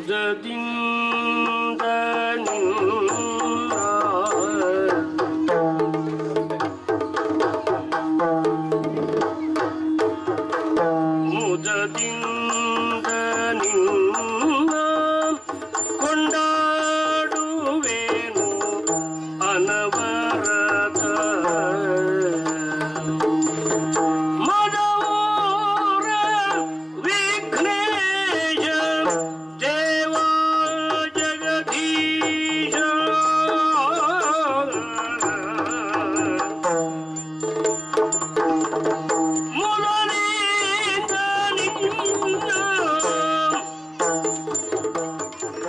ಮುದದಿಂದ ನಿನ್ನ ಮುದದಿಂದ ನಿನ್ನ ಕೊಂಡಾಡುವೇನು ಅನವರತ ಮದವೂರ ವಿಘ್ನೇಶ ದೇವ ಜಗದೀಶ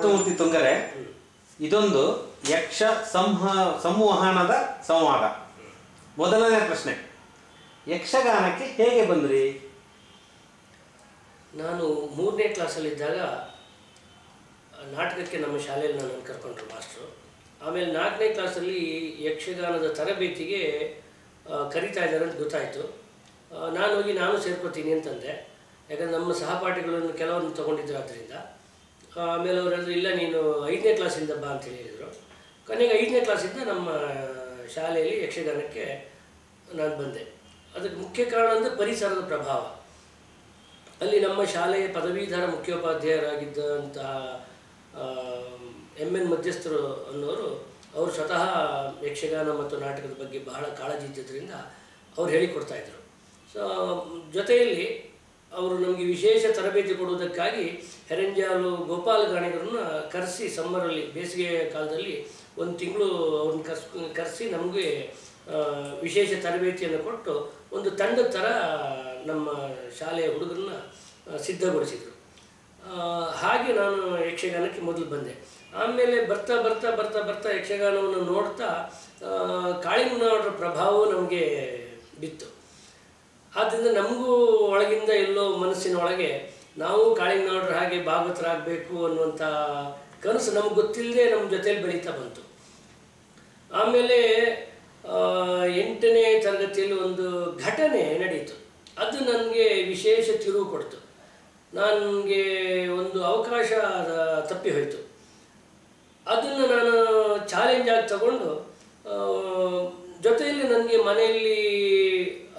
ಮೂರ್ತಿ ತುಂಗರೆ, ಇದೊಂದು ಯಕ್ಷ ಸಂವಹನದ ಸಂವಾದ. ಮೊದಲನೇ ಪ್ರಶ್ನೆ, ಯಕ್ಷಗಾನಕ್ಕೆ ಹೇಗೆ ಬಂದ್ರಿ? ನಾನು 3ನೇ ಕ್ಲಾಸಲ್ಲಿದ್ದಾಗ ನಾಟಕಕ್ಕೆ ನಮ್ಮ ಶಾಲೆಯಲ್ಲಿ ನನ್ನನ್ನು ಕರ್ಕೊಂಡ್ರು ಮಾಸ್ಟ್ರು. ಆಮೇಲೆ 4ನೇ ಕ್ಲಾಸಲ್ಲಿ ಯಕ್ಷಗಾನದ ತರಬೇತಿಗೆ ಕರೀತಾ ಇದ್ದಾರೆ ಅಂತ ಗೊತ್ತಾಯಿತು. ನಾನು ಹೋಗಿ ನಾನು ಸೇರ್ಕೋತೀನಿ ಅಂತಂದೆ. ಯಾಕಂದರೆ ನಮ್ಮ ಸಹಪಾಠಿಗಳನ್ನು ಕೆಲವನ್ನು ತೊಗೊಂಡಿದ್ರು. ಆದ್ದರಿಂದ ಆಮೇಲೆ ಅವರು ಹೇಳಿದ್ರು, ಇಲ್ಲ ನೀನು 5ನೇ ಕ್ಲಾಸಿಂದ ಬಾ ಅಂತೇಳಿ ಹೇಳಿದರು. ಕೊನೆಗೆ 5ನೇ ಕ್ಲಾಸಿಂದ ನಮ್ಮ ಶಾಲೆಯಲ್ಲಿ ಯಕ್ಷಗಾನಕ್ಕೆ ನಾನು ಬಂದೆ. ಅದಕ್ಕೆ ಮುಖ್ಯ ಕಾರಣ ಅಂದರೆ ಪರಿಸರದ ಪ್ರಭಾವ. ಅಲ್ಲಿ ನಮ್ಮ ಶಾಲೆಯ ಪದವೀಧರ ಮುಖ್ಯೋಪಾಧ್ಯಾಯರಾಗಿದ್ದಂತಹ MN ಮಧ್ಯಸ್ಥರು ಅನ್ನೋರು, ಅವರು ಸ್ವತಃ ಯಕ್ಷಗಾನ ಮತ್ತು ನಾಟಕದ ಬಗ್ಗೆ ಬಹಳ ಕಾಳಜಿ ಇದ್ದಿದ್ದರಿಂದ ಅವ್ರು ಹೇಳಿಕೊಡ್ತಾಯಿದ್ರು. ಸೊ ಜೊತೆಯಲ್ಲಿ ಅವರು ನಮಗೆ ವಿಶೇಷ ತರಬೇತಿ ಕೊಡುವುದಕ್ಕಾಗಿ ಹೆರಂಜಾಲು ಗೋಪಾಲ ಗಾಣಿಗರನ್ನ ಕರೆಸಿ ಸಮ್ಮರಲ್ಲಿ, ಬೇಸಿಗೆ ಕಾಲದಲ್ಲಿ 1 ತಿಂಗಳು ಅವ್ರನ್ನ ಕರೆಸಿ ನಮಗೆ ವಿಶೇಷ ತರಬೇತಿಯನ್ನು ಕೊಟ್ಟು ಒಂದು ತಂಡದ ಥರ ನಮ್ಮ ಶಾಲೆಯ ಹುಡುಗರನ್ನ ಸಿದ್ಧಗೊಳಿಸಿದರು. ಹಾಗೆ ನಾನು ಯಕ್ಷಗಾನಕ್ಕೆ ಮೊದಲು ಬಂದೆ. ಆಮೇಲೆ ಬರ್ತಾ ಬರ್ತಾ ಬರ್ತಾ ಬರ್ತಾ ಯಕ್ಷಗಾನವನ್ನು ನೋಡ್ತಾ ಕಾಳಿಂಗನವರ ಪ್ರಭಾವವು ನಮಗೆ ಬಿತ್ತು. ಆದ್ದರಿಂದ ನಮಗೂ ಒಳಗಿಂದ ಎಲ್ಲೋ ಮನಸ್ಸಿನ ಒಳಗೆ ನಾವು ಕಾಳಿಂಗನವರ ಹಾಗೆ ಭಾಗವತರಾಗಬೇಕು ಅನ್ನುವಂಥ ಕನಸು ನಮ್ಗೆ ಗೊತ್ತಿಲ್ಲದೆ ನಮ್ಮ ಜೊತೆಯಲ್ಲಿ ಬೆಳೀತಾ ಬಂತು. ಆಮೇಲೆ 8ನೇ ತರಗತಿಯಲ್ಲಿ ಒಂದು ಘಟನೆ ನಡೀತು. ಅದು ನನಗೆ ವಿಶೇಷ ತಿರುವು ಕೊಡ್ತು. ನನಗೆ ಒಂದು ಅವಕಾಶ ತಪ್ಪಿ ಹೋಯಿತು. ಅದನ್ನು ನಾನು ಚಾಲೆಂಜ್ ಆಗಿ ತಗೊಂಡು, ಜೊತೆಯಲ್ಲಿ ನನಗೆ ಮನೆಯಲ್ಲಿ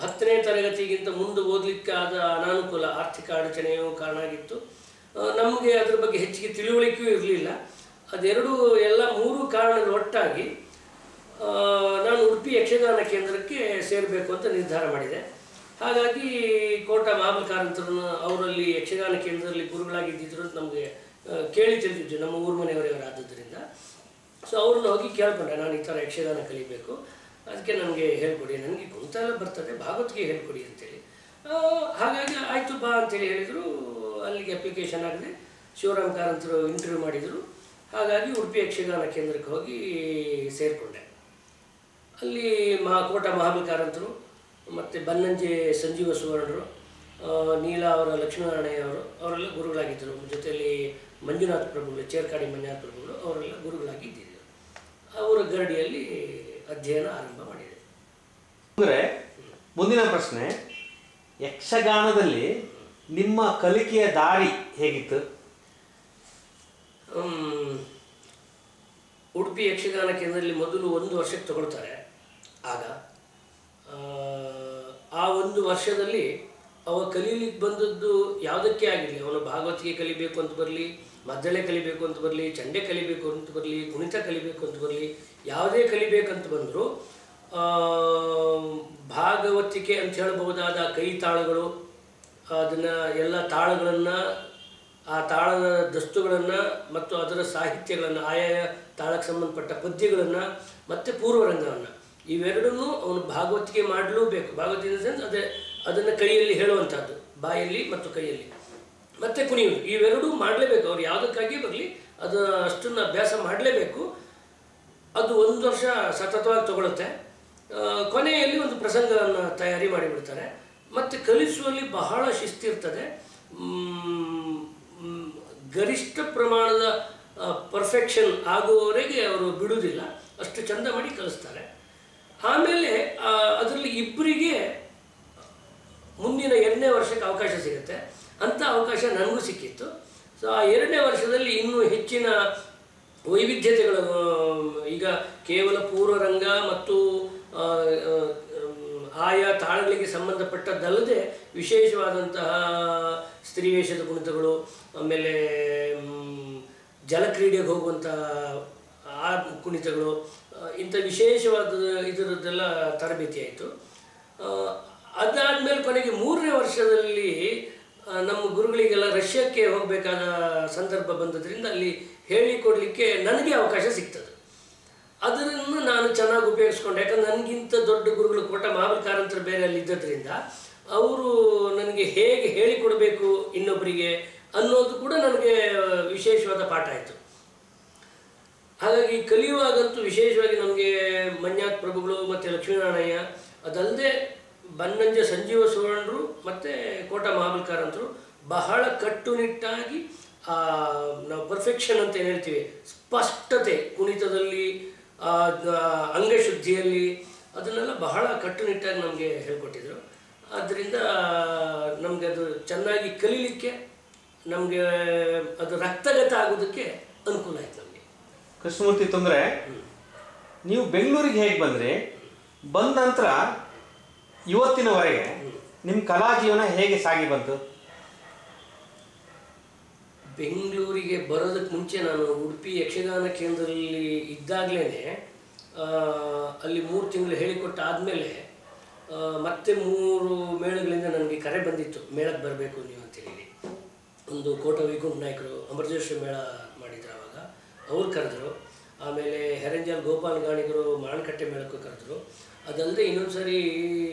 10ನೇ ತರಗತಿಗಿಂತ ಮುಂದೆ ಓದಲಿಕ್ಕಾದ ಅನಾನುಕೂಲ, ಆರ್ಥಿಕ ಅಡಚಣೆಯೂ ಕಾರಣ ಆಗಿತ್ತು. ನಮಗೆ ಅದ್ರ ಬಗ್ಗೆ ಹೆಚ್ಚಿಗೆ ತಿಳುವಳಿಕೆಯೂ ಇರಲಿಲ್ಲ. ಅದೆರಡೂ ಎಲ್ಲ 3 ಕಾರಣಗಳು ಒಟ್ಟಾಗಿ ನಾನು ಉಡುಪಿ ಯಕ್ಷಗಾನ ಕೇಂದ್ರಕ್ಕೆ ಸೇರಬೇಕು ಅಂತ ನಿರ್ಧಾರ ಮಾಡಿದೆ. ಹಾಗಾಗಿ ಕೋಟ ಮಹಾಬಲ ಕಾರಂತರನ್ನು ಅವರಲ್ಲಿ ಯಕ್ಷಗಾನ ಕೇಂದ್ರದಲ್ಲಿ ಗುರುಗಳಾಗಿದ್ದಿದ್ರು ಅಂತ ನಮಗೆ ಕೇಳಿ ತಿಳಿದಿದ್ದು, ನಮ್ಮ ಊರು ಮನೆಯವರಾದ್ದರಿಂದ. ಸೊ ಅವ್ರನ್ನ ಹೋಗಿ ಕೇಳ್ಕೊಂಡೆ, ನಾನು ಈ ಥರ ಯಕ್ಷಗಾನ ಕಲಿಬೇಕು, ಅದಕ್ಕೆ ನನಗೆ ಹೇಳ್ಕೊಡಿ, ನನಗೆ ಕುಂತ ಎಲ್ಲ ಬರ್ತದೆ, ಭಾಗವತಿಗೆ ಹೇಳ್ಕೊಡಿ ಅಂತೇಳಿ. ಹಾಗಾಗಿ ಆಯಿತು ಬಾ ಅಂತೇಳಿ ಹೇಳಿದರು. ಅಲ್ಲಿಗೆ ಅಪ್ಲಿಕೇಶನ್ ಆಗಿದೆ. ಶಿವರಾಮ ಕಾರಂತರು ಇಂಟರ್ವ್ಯೂ ಮಾಡಿದರು. ಹಾಗಾಗಿ ಉಡುಪಿ ಯಕ್ಷಗಾನ ಕೇಂದ್ರಕ್ಕೆ ಹೋಗಿ ಸೇರಿಕೊಂಡೆ. ಅಲ್ಲಿ ಕೋಟ ಮಹಾಬಲ ಕಾರಂತರು ಮತ್ತು ಬನ್ನಂಜೆ ಸಂಜೀವ ಸುವರ್ಣರು, ನೀಲಾ ಅವರ ಲಕ್ಷ್ಮೀನಾರಾಯಣ ಅವರೆಲ್ಲ ಗುರುಗಳಾಗಿದ್ದರು. ಜೊತೆಯಲ್ಲಿ ಮಂಜುನಾಥ ಪ್ರಭುಗಳು, ಚೇರ್ಕಾಡಿ ಮಂಜುನಾಥ ಪ್ರಭುಗಳು ಅವರೆಲ್ಲ ಗುರುಗಳಾಗಿದ್ದರು. ಅವರ ಗರಡಿಯಲ್ಲಿ ಅಧ್ಯಯನ ಆರಂಭ ಮಾಡಿದೆ. ಮುಂದಿನ ಪ್ರಶ್ನೆ, ಯಕ್ಷಗಾನದಲ್ಲಿ ನಿಮ್ಮ ಕಲಿಕೆಯ ದಾರಿ ಹೇಗಿತ್ತು? ಉಡುಪಿ ಯಕ್ಷಗಾನ ಕೇಂದ್ರದಲ್ಲಿ ಮೊದಲು 1 ವರ್ಷಕ್ಕೆ ತಗೊಳ್ತಾರೆ. ಆಗ ಆ 1 ವರ್ಷದಲ್ಲಿ ಅವ ಕಲೀಲಿಕ್ಕೆ ಬಂದದ್ದು ಯಾವುದಕ್ಕೆ ಆಗಿರಲಿ, ಅವನು ಭಾಗವತಿಗೆ ಕಲಿಬೇಕು ಅಂತ ಬರಲಿ, ಮದ್ದಳೆ ಕಲಿಬೇಕು ಅಂತ ಬರಲಿ, ಚಂಡೆ ಕಲಿಬೇಕು ಅಂತ ಬರಲಿ, ಕುಣಿತ ಕಲಿಬೇಕು ಅಂತ ಬರಲಿ, ಯಾವುದೇ ಕಲಿಬೇಕಂತ ಬಂದರೂ ಭಾಗವತಿಕೆ ಅಂತ ಹೇಳಬಹುದಾದ ಕೈ ತಾಳಗಳು, ಅದನ್ನು ಎಲ್ಲ ತಾಳಗಳನ್ನು, ಆ ತಾಳದ ದಸ್ತುಗಳನ್ನು ಮತ್ತು ಅದರ ಸಾಹಿತ್ಯಗಳನ್ನು, ಆಯಾಯ ತಾಳಕ್ಕೆ ಸಂಬಂಧಪಟ್ಟ ಪದ್ಯಗಳನ್ನು ಮತ್ತು ಪೂರ್ವರಂಗವನ್ನು, ಇವೆರಡನ್ನೂ ಅವನು ಭಾಗವತಿಕೆ ಮಾಡಲೂಬೇಕು. ಭಾಗವತಿ ಇನ್ ದ ಸೆನ್ಸ್ ಅದನ್ನು ಕೈಯಲ್ಲಿ ಹೇಳುವಂಥದ್ದು, ಬಾಯಲ್ಲಿ ಮತ್ತು ಕೈಯಲ್ಲಿ, ಮತ್ತು ಕುಣಿಯುವುದು, ಇವೆರಡೂ ಮಾಡಲೇಬೇಕು. ಅವ್ರು ಯಾವುದಕ್ಕಾಗಿ ಬರಲಿ ಅದು ಅಷ್ಟನ್ನು ಅಭ್ಯಾಸ ಮಾಡಲೇಬೇಕು. ಅದು 1 ವರ್ಷ ಸತತವಾಗಿ ತಗೊಳುತ್ತೆ. ಕೊನೆಯಲ್ಲಿ ಒಂದು ಪ್ರಸಂಗವನ್ನು ತಯಾರಿ ಮಾಡಿಬಿಡ್ತಾರೆ. ಮತ್ತು ಕಲಿಸುವಲ್ಲಿ ಬಹಳ ಶಿಸ್ತಿರ್ತದೆ. ಗರಿಷ್ಠ ಪ್ರಮಾಣದ ಪರ್ಫೆಕ್ಷನ್ ಆಗುವವರೆಗೆ ಅವರು ಬಿಡುವುದಿಲ್ಲ, ಅಷ್ಟು ಚಂದ ಮಾಡಿ ಕಲಿಸ್ತಾರೆ. ಆಮೇಲೆ ಅದರಲ್ಲಿ ಇಬ್ಬರಿಗೆ ಮುಂದಿನ 2ನೇ ವರ್ಷಕ್ಕೆ ಅವಕಾಶ ಸಿಗುತ್ತೆ. ಅಂಥ ಅವಕಾಶ ನನಗೂ ಸಿಕ್ಕಿತ್ತು. ಸೊ ಆ 2ನೇ ವರ್ಷದಲ್ಲಿ ಹೆಚ್ಚಿನ ವೈವಿಧ್ಯತೆಗಳು, ಈಗ ಕೇವಲ ಪೂರ್ವರಂಗ ಮತ್ತು ಆಯಾ ತಾಳಗಳಿಗೆ ಸಂಬಂಧಪಟ್ಟದ್ದಲ್ಲದೆ ವಿಶೇಷವಾದಂತಹ ಸ್ತ್ರೀವೇಷದ ಕುಣಿತಗಳು, ಆಮೇಲೆ ಜಲಕ್ರೀಡೆಗೆ ಹೋಗುವಂತಹ ಆ ಕುಣಿತಗಳು, ಇಂಥ ವಿಶೇಷವಾದ ಇದರದ್ದೆಲ್ಲ ತರಬೇತಿ ಆಯಿತು. ಅದಾದಮೇಲೆ ಕೊನೆಗೆ 3ನೇ ವರ್ಷದಲ್ಲಿ ನಮ್ಮ ಗುರುಗಳಿಗೆಲ್ಲ ರಷ್ಯಾಕ್ಕೆ ಹೋಗಬೇಕಾದ ಸಂದರ್ಭ ಬಂದದ್ರಿಂದ ಅಲ್ಲಿ ಹೇಳಿಕೊಡಲಿಕ್ಕೆ ನನಗೆ ಅವಕಾಶ ಸಿಗ್ತದೆ. ಅದನ್ನು ನಾನು ಚೆನ್ನಾಗಿ ಉಪಯೋಗಿಸ್ಕೊಂಡೆ. ಯಾಕಂದ್ರೆ ನನಗಿಂತ ದೊಡ್ಡ ಗುರುಗಳು ಕೋಟ ಮಹಾಬಲಿ ಕಾರಂತರು ಬೇರೆ ಅಲ್ಲಿ ಇದ್ದದ್ರಿಂದ ಅವರು ನನಗೆ ಹೇಗೆ ಹೇಳಿಕೊಡಬೇಕು ಇನ್ನೊಬ್ಬರಿಗೆ ಅನ್ನೋದು ಕೂಡ ನನಗೆ ವಿಶೇಷವಾದ ಪಾಠ ಆಯಿತು. ಹಾಗಾಗಿ ಕಲಿಯುವಾಗಂತೂ ವಿಶೇಷವಾಗಿ ನಮಗೆ ಮಂಜಾತ್ ಪ್ರಭುಗಳು ಮತ್ತು ಲಕ್ಷ್ಮೀನಾರಾಯಣ, ಅದಲ್ಲದೆ ಬನ್ನಂಜ ಸಂಜೀವ ಸುವರ್ಣರು ಮತ್ತು ಕೋಟ ಮಹಾಬಲಿ ಕಾರಂತರು ಬಹಳ ಕಟ್ಟುನಿಟ್ಟಾಗಿ ನಾವು ಪರ್ಫೆಕ್ಷನ್ ಅಂತ ಏನು ಹೇಳ್ತೀವಿ, ಸ್ಪಷ್ಟತೆ ಕುಣಿತದಲ್ಲಿ, ಅಂಗಶುದ್ಧಿಯಲ್ಲಿ, ಅದನ್ನೆಲ್ಲ ಬಹಳ ಕಟ್ಟುನಿಟ್ಟಾಗಿ ನಮಗೆ ಹೇಳ್ಕೊಟ್ಟಿದ್ರು. ಆದ್ದರಿಂದ ನಮಗೆ ಅದು ಚೆನ್ನಾಗಿ ಕಲೀಲಿಕ್ಕೆ, ನಮಗೆ ಅದು ರಕ್ತಗತ ಆಗೋದಕ್ಕೆ ಅನುಕೂಲ ಆಯಿತು ನಮಗೆ. ಕೃಷ್ಣಮೂರ್ತಿ ತುಂಗರೆ, ನೀವು ಬೆಂಗಳೂರಿಗೆ ಹೇಗೆ ಬಂದ್ರಿ? ಬಂದ ನಂತರ ಇವತ್ತಿನವರೆಗೆ ನಿಮ್ಮ ಕಲಾ ಜೀವನ ಹೇಗೆ ಸಾಗಿ ಬಂತು? ಬೆಂಗಳೂರಿಗೆ ಬರೋದಕ್ಕೆ ಮುಂಚೆ ನಾನು ಉಡುಪಿ ಯಕ್ಷಗಾನ ಕೇಂದ್ರದಲ್ಲಿ ಇದ್ದಾಗಲೇ ಅಲ್ಲಿ 3 ತಿಂಗಳು ಹೇಳಿಕೊಟ್ಟ ಆದಮೇಲೆ ಮತ್ತೆ 3 ಮೇಳಗಳಿಂದ ನನಗೆ ಕರೆ ಬಂದಿತ್ತು, ಮೇಳಕ್ಕೆ ಬರಬೇಕು ನೀವು ಅಂತೇಳಿ. ಒಂದು ಕೋಟ ವೈಕುಂಠ ನಾಯಕರು ಅಮರಜೇಶ್ವರಿ ಮೇಳ ಮಾಡಿದ್ರು, ಆವಾಗ ಅವ್ರು ಕರೆದ್ರು. ಆಮೇಲೆ ಹೆರಂಜಾಲ್ ಗೋಪಾಲ್ ಗಾಣಿಗರು ಮಾಣಕಟ್ಟೆ ಮೇಳಕ್ಕೂ ಕರೆದ್ರು. ಅದಲ್ಲದೆ ಇನ್ನೊಂದು ಸರಿ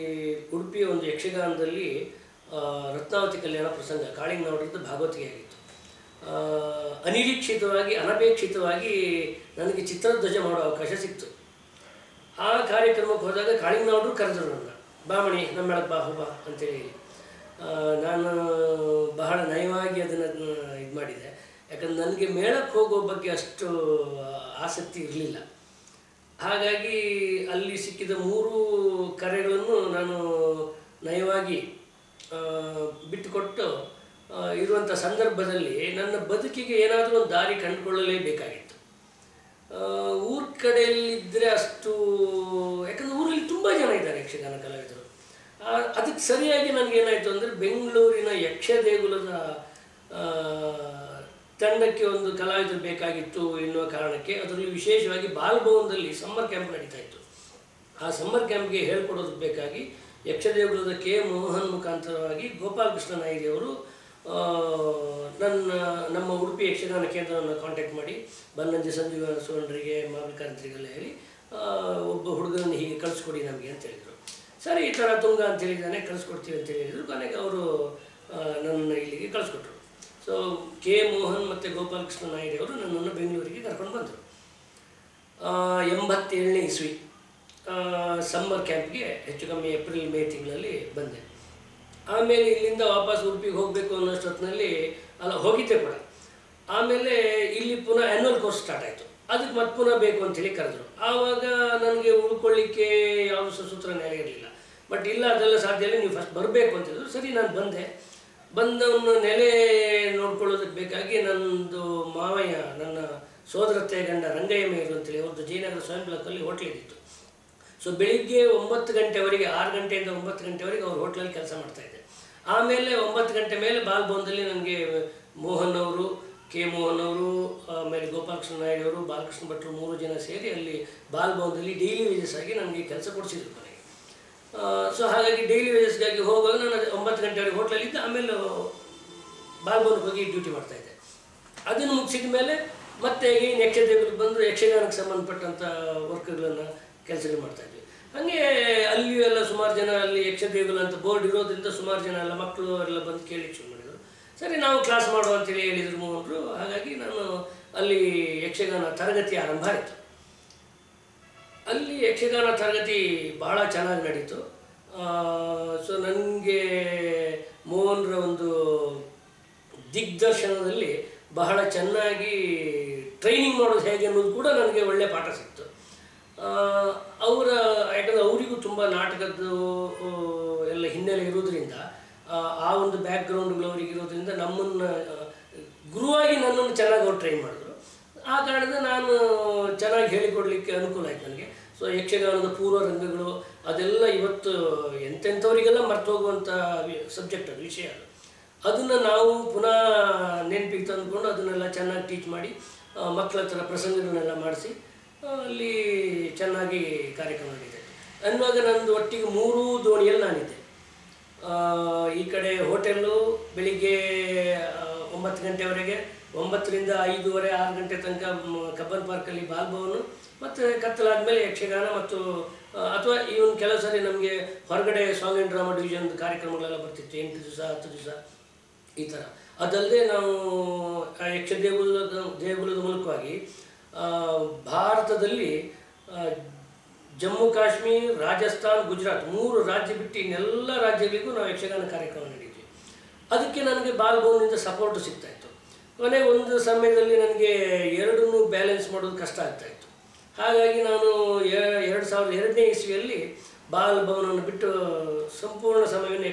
ಉಡುಪಿಯ ಒಂದು ಯಕ್ಷಗಾನದಲ್ಲಿ ರತ್ನಾವತಿ ಕಲ್ಯಾಣ ಪ್ರಸಂಗ ಕಾಳಿಂಗನವರದ್ದು ಭಾಗವತಿಗೆ ಆಗಿತ್ತು. ಅನಿರೀಕ್ಷಿತವಾಗಿ, ಅನಪೇಕ್ಷಿತವಾಗಿ ನನಗೆ ಚಿತ್ರಧ್ವಜ ಮಾಡೋ ಅವಕಾಶ ಸಿಕ್ತು. ಆ ಕಾರ್ಯಕ್ರಮಕ್ಕೆ ಹೋದಾಗ ಕಾಳಿಂಗನವರು ಕರೆದ್ರು ನನ್ನ, ಬಾಮಣಿ ನಮ್ಮ ಮೇಳಕ್ಕೆ ಬಾ ಹೋಬಾ ಅಂತೇಳಿ. ನಾನು ಬಹಳ ನಯವಾಗಿ ಅದನ್ನು ಇದು ಮಾಡಿದೆ. ಯಾಕಂದ್ರೆ ನನಗೆ ಮೇಳಕ್ಕೆ ಹೋಗೋ ಬಗ್ಗೆ ಅಷ್ಟು ಆಸಕ್ತಿ ಇರಲಿಲ್ಲ. ಹಾಗಾಗಿ ಅಲ್ಲಿ ಸಿಕ್ಕಿದ 3 ಕರೆಗಳನ್ನು ನಾನು ನಯವಾಗಿ ಬಿಟ್ಟುಕೊಟ್ಟು ಇರುವಂಥ ಸಂದರ್ಭದಲ್ಲಿ ನನ್ನ ಬದುಕಿಗೆ ಏನಾದರೂ ಒಂದು ದಾರಿ ಕಂಡುಕೊಳ್ಳಲೇಬೇಕಾಗಿತ್ತು. ಊರ ಕಡೆಯಲ್ಲಿದ್ದರೆ ಅಷ್ಟು, ಯಾಕಂದರೆ ಊರಲ್ಲಿ ತುಂಬ ಜನ ಇದ್ದಾರೆ ಯಕ್ಷಗಾನ ಕಲಾವಿದರು. ಅದಕ್ಕೆ ಸರಿಯಾಗಿ ನನಗೇನಾಯಿತು ಅಂದರೆ ಬೆಂಗಳೂರಿನ ಯಕ್ಷ ದೇಗುಲದ ತಂಡಕ್ಕೆ ಒಂದು ಕಲಾವಿದರು ಬೇಕಾಗಿತ್ತು ಎನ್ನುವ ಕಾರಣಕ್ಕೆ, ಅದರಲ್ಲಿ ವಿಶೇಷವಾಗಿ ಬಾಲ್ಭವನದಲ್ಲಿ ಸಮ್ಮರ್ ಕ್ಯಾಂಪ್ ನಡೀತಾ ಇತ್ತು. ಆ ಸಮ್ಮರ್ ಕ್ಯಾಂಪ್ಗೆ ಹೇಳ್ಕೊಡೋದಕ್ಕೆ ಬೇಕಾಗಿ ಯಕ್ಷದೇಗುಲದ ಕೆ ಮೋಹನ್ ಮುಖಾಂತರವಾಗಿ ಗೋಪಾಲಕೃಷ್ಣ ನಾಯಿರಿಯವರು ನಮ್ಮ ಉಡುಪಿ ಯಕ್ಷಗಾನ ಕೇಂದ್ರವನ್ನು ಕಾಂಟ್ಯಾಕ್ಟ್ ಮಾಡಿ ಬನ್ನಂಜ ಸಂಜೀವ ಸುವರ್ಣರಿಗೆ ಮಹಾಬಲಿ ಕಾರಂತರಿಗೆಲ್ಲ ಹೇಳಿ ಒಬ್ಬ ಹುಡುಗನನ್ನು ಹೀಗೆ ಕಳಿಸ್ಕೊಡಿ ನಮಗೆ ಅಂತ ಹೇಳಿದರು. ಸರಿ, ಈ ಥರ ತುಂಗ ಅಂತ ಹೇಳಿದ್ದಾನೆ, ಕಳಿಸ್ಕೊಡ್ತೀವಿ ಅಂತ ಹೇಳಿದರು. ಕೊನೆಗೆ ಅವರು ನನ್ನ ಇಲ್ಲಿಗೆ ಕಳಿಸ್ಕೊಟ್ರು. ಸೊ ಕೆ ಮೋಹನ್ ಮತ್ತು ಗೋಪಾಲಕೃಷ್ಣ ನಾಯಿರಿಯವರು ನನ್ನನ್ನು ಬೆಂಗಳೂರಿಗೆ ಕರ್ಕೊಂಡು ಬಂದರು. 87ನೇ ಇಸ್ವಿ ಸಮ್ಮರ್ ಕ್ಯಾಂಪ್ಗೆ ಹೆಚ್ಚು ಕಮ್ಮಿ ಏಪ್ರಿಲ್ ಮೇ ತಿಂಗಳಲ್ಲಿ ಬಂದೆ. ಆಮೇಲೆ ಇಲ್ಲಿಂದ ವಾಪಸ್ ಉಡುಪಿಗೆ ಹೋಗಬೇಕು ಅನ್ನೋಷ್ಟೊತ್ತಿನಲ್ಲಿ ಹೋಗಿದ್ದೆ ಕೂಡ. ಆಮೇಲೆ ಇಲ್ಲಿ ಪುನಃ ಆ್ಯನ್ಯುವಲ್ ಕೋರ್ಸ್ ಸ್ಟಾರ್ಟ್ ಆಯಿತು. ಅದಕ್ಕೆ ಮತ್ತೆ ಪುನಃ ಬೇಕು ಅಂತೇಳಿ ಕರೆದ್ರು. ಆವಾಗ ನನಗೆ ಉಳ್ಕೊಳ್ಳಿಕ್ಕೆ ಯಾವ ಸೂತ್ರ ನೆಲೆ ಇರಲಿಲ್ಲ. ಬಟ್ ಇಲ್ಲ, ಅದೆಲ್ಲ ಸಾಧ್ಯ ಇಲ್ಲ, ನೀವು ಫಸ್ಟ್ ಬರಬೇಕು ಅಂತಿದ್ರು. ಸರಿ, ನಾನು ಬಂದೆ. ಬಂದವನ್ನ ನೆಲೆ ನೋಡ್ಕೊಳ್ಳೋದಕ್ಕೆ ಬೇಕಾಗಿ ನನ್ನದು ಮಾವಯ್ಯ, ನನ್ನ ಸೋದರತ್ತೆ ಗಂಡ ರಂಗಯ್ಯ ಮೇರು ಅಂತೇಳಿ, ಅವ್ರದ್ದು ಜಯನಗರ ಸ್ವಯಂ ಬ್ಲಾಕಲ್ಲಿ ಹೋಟ್ಲಿದ್ದಿತ್ತು. ಸೊ ಬೆಳಿಗ್ಗೆ 9 ಗಂಟೆವರೆಗೆ, 6 ಗಂಟೆಯಿಂದ 9 ಗಂಟೆವರೆಗೆ ಅವ್ರ ಹೋಟ್ಲಲ್ಲಿ ಕೆಲಸ ಮಾಡ್ತಾಯಿದ್ದೆ. ಆಮೇಲೆ 9 ಗಂಟೆ ಮೇಲೆ ಬಾಲ್ಭವನದಲ್ಲಿ ನನಗೆ ಮೋಹನ್ ಅವರು, ಕೆ ಮೋಹನ್ ಅವರು, ಆಮೇಲೆ ಗೋಪಾಲಕೃಷ್ಣ ನಾಯ್ಡು, ಬಾಲಕೃಷ್ಣ ಭಟ್ರು 3 ಜನ ಸೇರಿ ಅಲ್ಲಿ ಬಾಲ್ಭವನದಲ್ಲಿ ಡೈಲಿ ವೇಜಸ್ ಆಗಿ ನನಗೆ ಕೆಲಸ ಕೊಡಿಸಿದ್ರು ಕೊನೆಗೆ. ಸೊ ಹಾಗಾಗಿ ಡೈಲಿ ವೇಜಸ್ಗಾಗಿ ಹೋಗುವಾಗ ನಾನು 9 ಗಂಟೆವರೆಗೆ ಹೋಟ್ಲಲ್ಲಿದ್ದೆ. ಆಮೇಲೆ ಬಾಲ್ಭವನಕ್ಕೆ ಹೋಗಿ ಡ್ಯೂಟಿ ಮಾಡ್ತಾಯಿದ್ದೆ. ಅದನ್ನು ಮುಗಿಸಿದ ಮೇಲೆ ಮತ್ತೆ ಏನು ಯಕ್ಷದೇವರಿಗೆ ಬಂದು ಯಕ್ಷಗಾನಕ್ಕೆ ಸಂಬಂಧಪಟ್ಟಂಥ ವರ್ಕ್ಗಳನ್ನು ಕೆಲಸಗಳು ಮಾಡ್ತಾಯಿದ್ವಿ. ಹಾಗೆ ಅಲ್ಲಿಯೂ ಎಲ್ಲ ಸುಮಾರು ಜನ, ಅಲ್ಲಿ ಯಕ್ಷದೇಗುಲ ಅಂತ ಬೋರ್ಡ್ ಇರೋದ್ರಿಂದ ಸುಮಾರು ಜನ ಎಲ್ಲ ಮಕ್ಕಳು ಎಲ್ಲ ಬಂದು ಕೇಳಲಿಕ್ಕೆ ಶುರು ಮಾಡಿದರು. ಸರಿ, ನಾವು ಕ್ಲಾಸ್ ಮಾಡುವ ಅಂತೇಳಿ ಹೇಳಿದರು ಮೋಹನ್ರು. ಹಾಗಾಗಿ ನಾನು ಅಲ್ಲಿ ಯಕ್ಷಗಾನ ತರಗತಿ ಆರಂಭ ಆಯಿತು. ಅಲ್ಲಿ ಯಕ್ಷಗಾನ ತರಗತಿ ಭಾಳ ಚೆನ್ನಾಗಿ ನಡೀತು. ಸೊ ನನಗೆ ಮೋಹನ್ರ ಒಂದು ದಿಗ್ದರ್ಶನದಲ್ಲಿ ಬಹಳ ಚೆನ್ನಾಗಿ ಟ್ರೈನಿಂಗ್ ಮಾಡೋದು ಹೇಗೆ ಅನ್ನೋದು ಕೂಡ ನನಗೆ ಒಳ್ಳೆಯ ಪಾಠ ಸಿಕ್ತು. ಯಾಕಂದರೆ ಅವರಿಗೂ ತುಂಬ ನಾಟಕದ್ದು ಎಲ್ಲ ಹಿನ್ನೆಲೆ ಇರೋದ್ರಿಂದ, ಆ ಒಂದು ಬ್ಯಾಕ್ಗ್ರೌಂಡ್ಗಳು ಅವ್ರಿಗೆ ಇರೋದ್ರಿಂದ ನಮ್ಮನ್ನು ಗುರುವಾಗಿ ನನ್ನನ್ನು ಚೆನ್ನಾಗಿ ಅವ್ರು ಟ್ರೈನ್ ಮಾಡಿದ್ರು. ಆ ಕಾರಣದಿಂದ ನಾನು ಚೆನ್ನಾಗಿ ಹೇಳಿಕೊಡ್ಲಿಕ್ಕೆ ಅನುಕೂಲ ಆಯ್ತು ನನಗೆ. ಸೊ ಯಕ್ಷಗಾನದ ಪೂರ್ವ ರಂಗಗಳು ಅದೆಲ್ಲ ಇವತ್ತು ಎಂತೆಂಥವರಿಗೆಲ್ಲ ಮರ್ತು ಹೋಗುವಂಥ ಸಬ್ಜೆಕ್ಟ್ ಅದು, ವಿಷಯ ಅದು. ಅದನ್ನು ನಾವು ಪುನಃ ನೆನಪಿಗೆ ತಂದುಕೊಂಡು ಅದನ್ನೆಲ್ಲ ಚೆನ್ನಾಗಿ ಟೀಚ್ ಮಾಡಿ ಮಕ್ಕಳ ಹತ್ರ ಪ್ರಸಂಗಗಳನ್ನೆಲ್ಲ ಮಾಡಿಸಿ ಅಲ್ಲಿ ಚೆನ್ನಾಗಿ ಕಾರ್ಯಕ್ರಮ ನಡೀತದೆ. ಅನ್ನುವಾಗ ನಂದು ಒಟ್ಟಿಗೆ 3 ದೋಣಿಯಲ್ಲಿ ನಾನಿದ್ದೆ. ಈ ಕಡೆ ಹೋಟೆಲ್ಲು ಬೆಳಿಗ್ಗೆ 9 ಗಂಟೆವರೆಗೆ, 9ರಿಂದ 5:30 6 ಗಂಟೆ ತನಕ ಕಬ್ಬನ್ ಪಾರ್ಕಲ್ಲಿ ಬಾಲ್ಭವನು, ಮತ್ತು ಕತ್ತಲಾದಮೇಲೆ ಯಕ್ಷಗಾನ ಮತ್ತು ಅಥವಾ ಇವನ್ ಕೆಲವು ಸಾರಿ ನಮಗೆ ಹೊರಗಡೆ ಸಾಂಗ್ ಆ್ಯಂಡ್ ಡ್ರಾಮಾ ಡಿವಿಷನ್ ಕಾರ್ಯಕ್ರಮಗಳೆಲ್ಲ ಬರ್ತಿತ್ತು, 8 ದಿವಸ 10 ದಿವಸ ಈ ಥರ. ಅದಲ್ಲದೆ ನಾವು ಯಕ್ಷ ದೇಗುಲದ ಮೂಲಕವಾಗಿ ಭಾರತದಲ್ಲಿ ಜಮ್ಮು ಕಾಶ್ಮೀರ್, ರಾಜಸ್ಥಾನ್, ಗುಜರಾತ್ 3 ರಾಜ್ಯ ಬಿಟ್ಟು ಇನ್ನೆಲ್ಲ ರಾಜ್ಯಗಳಿಗೂ ನಾವು ಯಕ್ಷಗಾನ ಕಾರ್ಯಕ್ರಮ ನಡೆದ್ವಿ. ಅದಕ್ಕೆ ನನಗೆ ಬಾಲ್ಭವನಿಂದ ಸಪೋರ್ಟು ಸಿಗ್ತಾಯಿತ್ತು. ಕೊನೆಗೆ ಒಂದು ಸಮಯದಲ್ಲಿ ನನಗೆ ಎರಡನ್ನೂ ಬ್ಯಾಲೆನ್ಸ್ ಮಾಡೋದು ಕಷ್ಟ ಆಗ್ತಾಯಿತ್ತು. ಹಾಗಾಗಿ ನಾನು 2002ನೇ ಇಸ್ವಿಯಲ್ಲಿ ಬಾಲ್ಭವನನ್ನು ಬಿಟ್ಟು ಸಂಪೂರ್ಣ ಸಮಯವನ್ನು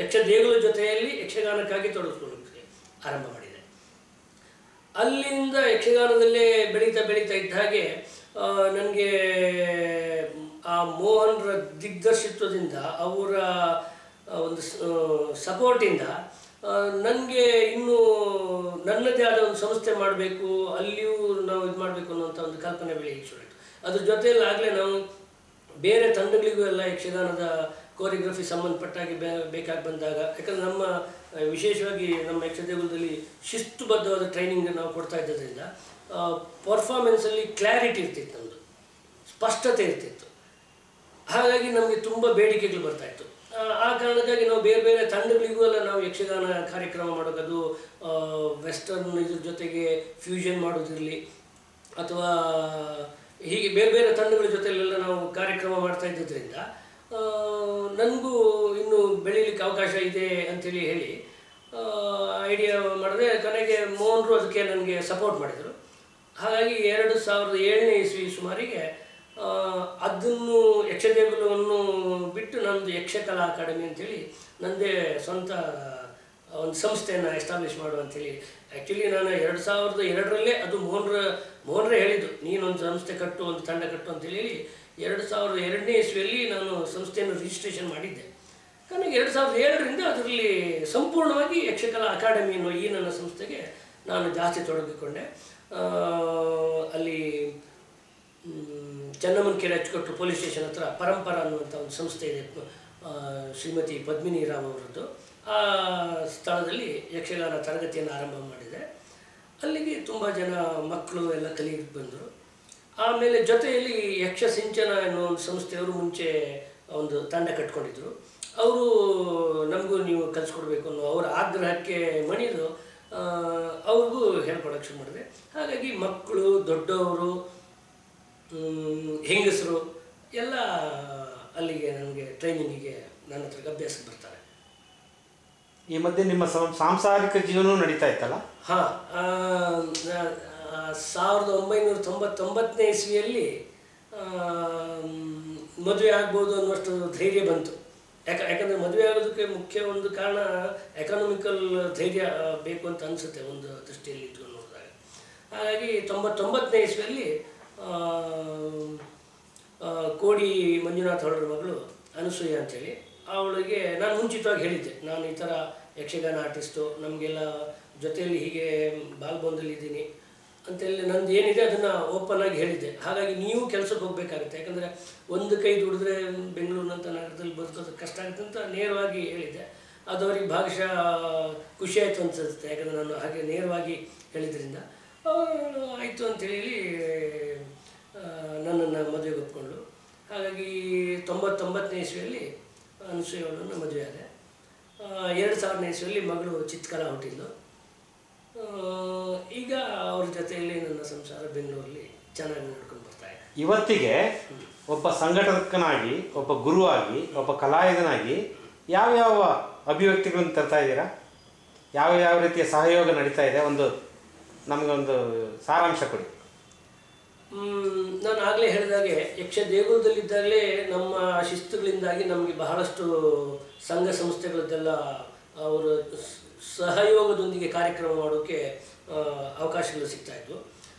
ಯಕ್ಷ ದೇಗುಲ ಜೊತೆಯಲ್ಲಿ ಯಕ್ಷಗಾನಕ್ಕಾಗಿ ತೊಡಗಿಸ್ಕೊಳ್ಳೋಕ್ಕೆ ಆರಂಭ ಮಾಡಿದೆ. ಅಲ್ಲಿಂದ ಯಕ್ಷಗಾನದಲ್ಲೇ ಬೆಳೀತಾ ಇದ್ದ ಹಾಗೆ ನನಗೆ ಆ ಮೋಹನ್ರ ದಿಗ್ದರ್ಶಿತ್ವದಿಂದ, ಅವರ ಒಂದು ಸಪೋರ್ಟಿಂದ ನನಗೆ ಇನ್ನೂ ನನ್ನದೇ ಆದ ಒಂದು ಸಂಸ್ಥೆ ಮಾಡಬೇಕು, ಅಲ್ಲಿಯೂ ನಾವು ಇದು ಮಾಡಬೇಕು ಅನ್ನೋಂಥ ಒಂದು ಕಲ್ಪನೆ ಬೆಳೆಯಲಿಕ್ಕೆ ಶುರು ಆಯಿತು. ಅದ್ರ ಜೊತೆಯಲ್ಲಿ ಆಗಲೇ ನಾವು ಬೇರೆ ತಂಡಗಳಿಗೂ ಎಲ್ಲ ಯಕ್ಷಗಾನದ ಕೋರಿಯೋಗ್ರಫಿ ಸಂಬಂಧಪಟ್ಟಾಗಿ ಬೇಕಾಗಿ ಬಂದಾಗ, ಯಾಕಂದರೆ ನಮ್ಮ ವಿಶೇಷವಾಗಿ ನಮ್ಮ ಯಕ್ಷದೇಗುಲದಲ್ಲಿ ಶಿಸ್ತುಬದ್ಧವಾದ ಟ್ರೈನಿಂಗ್ ನಾವು ಕೊಡ್ತಾ ಇದ್ದರಿಂದ ಪರ್ಫಾರ್ಮೆನ್ಸಲ್ಲಿ ಕ್ಲಾರಿಟಿ ಇರ್ತಿತ್ತು, ನಮ್ಮದು ಸ್ಪಷ್ಟತೆ ಇರ್ತಿತ್ತು. ಹಾಗಾಗಿ ನಮಗೆ ತುಂಬ ಬೇಡಿಕೆಗಳು ಬರ್ತಾಯಿತ್ತು. ಆ ಕಾರಣಕ್ಕಾಗಿ ನಾವು ಬೇರೆ ಬೇರೆ ತಂಡಗಳಿಗೂ ಎಲ್ಲ ನಾವು ಯಕ್ಷಗಾನ ಕಾರ್ಯಕ್ರಮ ಮಾಡೋದು, ವೆಸ್ಟರ್ನ್ ಇದ್ರ ಜೊತೆಗೆ ಫ್ಯೂಷನ್ ಮಾಡೋದಿರಲಿ ಅಥವಾ ಹೀಗೆ ಬೇರೆ ಬೇರೆ ತಂಡಗಳ ಜೊತೆಲೆಲ್ಲ ನಾವು ಕಾರ್ಯಕ್ರಮ ಮಾಡ್ತಾ ಇದ್ದಿದ್ದರಿಂದ ನನಗೂ ಇನ್ನೂ ಬೆಳೀಲಿಕ್ಕೆ ಅವಕಾಶ ಇದೆ ಅಂಥೇಳಿ ಹೇಳಿ ಐಡಿಯಾ ಮಾಡಿದೆ. ಕೊನೆಗೆ ಮೋಹನ್ರು ಅದಕ್ಕೆ ನನಗೆ ಸಪೋರ್ಟ್ ಮಾಡಿದರು. ಹಾಗಾಗಿ 2007ನೇ ಇಸ್ವಿ ಸುಮಾರಿಗೆ ಅದನ್ನು ಯಕ್ಷದೇಗುಲವನ್ನು ಬಿಟ್ಟು ನಮ್ಮದು ಯಕ್ಷಕಲಾ ಅಕಾಡೆಮಿ ಅಂಥೇಳಿ ನನ್ನದೇ ಸ್ವಂತ ಒಂದು ಸಂಸ್ಥೆಯನ್ನು ಎಸ್ಟಾಬ್ಲಿಷ್ ಮಾಡು ಅಂಥೇಳಿ. ಆ್ಯಕ್ಚುಲಿ ನಾನು 2002ರಲ್ಲೇ ಅದು ಮೋಹನ್ರೇ ಹೇಳಿದ್ದು, ನೀನೊಂದು ಸಂಸ್ಥೆ ಕಟ್ಟು, ಒಂದು ತಂಡ ಕಟ್ಟು ಅಂತೇಳಿ 2002ನೇ ಇಸ್ವಿಯಲ್ಲಿ ನಾನು ಸಂಸ್ಥೆಯನ್ನು ರಿಜಿಸ್ಟ್ರೇಷನ್ ಮಾಡಿದ್ದೆ. ನನಗೆ 2007ರಿಂದ ಅದರಲ್ಲಿ ಸಂಪೂರ್ಣವಾಗಿ ಯಕ್ಷಕಲಾ ಅಕಾಡೆಮಿ ಅನ್ನೋ ಈ ನನ್ನ ಸಂಸ್ಥೆಗೆ ನಾನು ಜಾಸ್ತಿ ತೊಡಗಿಕೊಂಡೆ. ಅಲ್ಲಿ ಚನ್ನಮ್ಮನಕೆರೆ ಅಚ್ಚುಕಟ್ಟು ಪೊಲೀಸ್ ಸ್ಟೇಷನ್ ಹತ್ರ ಪರಂಪರ ಅನ್ನುವಂಥ ಒಂದು ಸಂಸ್ಥೆ ಇದೆ, ಶ್ರೀಮತಿ ಪದ್ಮಿನಿ ರಾವ್ ಅವರದ್ದು. ಆ ಸ್ಥಳದಲ್ಲಿ ಯಕ್ಷಗಾನ ತರಗತಿಯನ್ನು ಆರಂಭ ಮಾಡಿದೆ. ಅಲ್ಲಿಗೆ ತುಂಬ ಜನ ಮಕ್ಕಳು ಎಲ್ಲ ಕಲಿಯಕ್ಕೆ ಬಂದರು. ಆಮೇಲೆ ಜೊತೆಯಲ್ಲಿ ಯಕ್ಷ ಸಿಂಚನ ಅನ್ನೋ ಒಂದು ಸಂಸ್ಥೆಯವರು ಮುಂಚೆ ಒಂದು ತಂಡ ಕಟ್ಕೊಂಡಿದ್ರು. ಅವರು ನಮಗೂ ನೀವು ಕಲಿಸ್ಕೊಡ್ಬೇಕು ಅನ್ನೋ ಅವರ ಆಗ್ರಹಕ್ಕೆ ಮಣಿದು ಅವ್ರಿಗೂ ಹೇಳ್ಕೊಡೋಕ್ಕೆ ಶುರು ಮಾಡಿದೆ. ಹಾಗಾಗಿ ಮಕ್ಕಳು, ದೊಡ್ಡವರು, ಹೆಂಗಸರು ಎಲ್ಲ ಅಲ್ಲಿಗೆ ನನಗೆ ಟ್ರೈನಿಂಗಿಗೆ ನನ್ನ ಹತ್ರಕ್ಕೆ ಅಭ್ಯಾಸಕ್ಕೆ ಬರ್ತಾರೆ. ಈ ಮಧ್ಯೆ ನಿಮ್ಮ ಸಾಂಸಾರಿಕ ಜೀವನ ನಡೀತಾ ಇತ್ತಲ್ಲ? ಹಾಂ, 1999ನೇ ಇಸ್ವಿಯಲ್ಲಿ ಮದುವೆ ಆಗ್ಬೋದು ಅನ್ನುವಷ್ಟು ಧೈರ್ಯ ಬಂತು. ಯಾಕಂದರೆ ಮದುವೆ ಆಗೋದಕ್ಕೆ ಮುಖ್ಯ ಒಂದು ಕಾರಣ ಎಕನಾಮಿಕಲ್ ಧೈರ್ಯ ಬೇಕು ಅಂತ ಅನಿಸುತ್ತೆ ಒಂದು ದೃಷ್ಟಿಯಲ್ಲಿ ಇಟ್ಕೊಂಡು ನೋಡಿದಾಗ. ಹಾಗಾಗಿ 99ನೇ ಇಸ್ವಿಯಲ್ಲಿ ಕೋಡಿ ಮಂಜುನಾಥ್ ಹೊರಡ್ರ ಮಗಳು ಅನಸೂಯ ಅಂಥೇಳಿ, ಅವಳಿಗೆ ನಾನು ಮುಂಚಿತವಾಗಿ ಹೇಳಿದ್ದೆ, ನಾನು ಈ ಥರ ಯಕ್ಷಗಾನ ಆರ್ಟಿಸ್ಟು, ನಮಗೆಲ್ಲ ಜೊತೆಯಲ್ಲಿ ಹೀಗೆ ಬಾಲ್ಭವನದಲ್ಲಿ ಇದ್ದೀನಿ ಅಂತೇಳಿ ನಂದು ಏನಿದೆ ಅದನ್ನು ಓಪನ್ ಆಗಿ ಹೇಳಿದ್ದೆ. ಹಾಗಾಗಿ ನೀವು ಕೆಲಸಕ್ಕೆ ಹೋಗಬೇಕಾಗುತ್ತೆ, ಯಾಕಂದರೆ ಒಂದು ಕೈ ದುಡಿದ್ರೆ ಬೆಂಗಳೂರಿನಂಥ ನಗರದಲ್ಲಿ ಬದುಕೋದು ಕಷ್ಟ ಆಗುತ್ತೆ ಅಂತ ನೇರವಾಗಿ ಹೇಳಿದ್ದೆ. ಅದು ಅವ್ರಿಗೆ ಭಾಗಶಃ ಖುಷಿ ಆಯಿತು ಅನ್ಸುತ್ತೆ, ಯಾಕಂದರೆ ನಾನು ಹಾಗೆ ನೇರವಾಗಿ ಹೇಳಿದ್ರಿಂದ. ಆಯಿತು ಅಂಥೇಳಿ ನನ್ನನ್ನು ಮದುವೆಗೆ ಒಪ್ಕೊಂಡ್ಳು. ಹಾಗಾಗಿ 99ನೇ ಇಸ್ವಿಯಲ್ಲಿ ಅನಸೂಯ ಅವಳನ್ನು ಮದುವೆ ಆದೆ. 2000ನೇ ಇಸ್ವಿಯಲ್ಲಿ ಮಗಳು ಚಿತ್ರಕಲಾ ಹುಟ್ಟಿದ್ಲು. ಈಗ ಅವ್ರ ಜೊತೆಯಲ್ಲಿ ನನ್ನ ಸಂಸಾರ ಬೆಂಗಳೂರಲ್ಲಿ ಚೆನ್ನಾಗಿ ನೋಡ್ಕೊಂಡು ಬರ್ತಾ ಇದೆ. ಇವತ್ತಿಗೆ ಒಬ್ಬ ಸಂಘಟಕನಾಗಿ, ಒಬ್ಬ ಗುರುವಾಗಿ, ಒಬ್ಬ ಕಲಾವಿದನಾಗಿ ಯಾವ್ಯಾವ ಅಭಿವ್ಯಕ್ತಿಗಳನ್ನು ತರ್ತಾ ಇದ್ದೀರಾ? ಯಾವ ರೀತಿಯ ಸಹಯೋಗ ನಡೀತಾ ಇದೆ? ನಮಗೊಂದು ಸಾರಾಂಶ ಕೊಡಿ. ನಾನು ಆಗಲೇ ಹೇಳಿದಾಗೆ ಯಕ್ಷ ದೇಗುಲದಲ್ಲಿದ್ದಾಗಲೇ ನಮ್ಮ ಶಿಸ್ತುಗಳಿಂದಾಗಿ ನಮಗೆ ಬಹಳಷ್ಟು ಸಂಘ ಸಂಸ್ಥೆಗಳದ್ದೆಲ್ಲ ಅವರ ಸಹಯೋಗದೊಂದಿಗೆ ಕಾರ್ಯಕ್ರಮ ಮಾಡೋಕ್ಕೆ ಅವಕಾಶಗಳು ಸಿಗ್ತಾಯಿದ್ವು.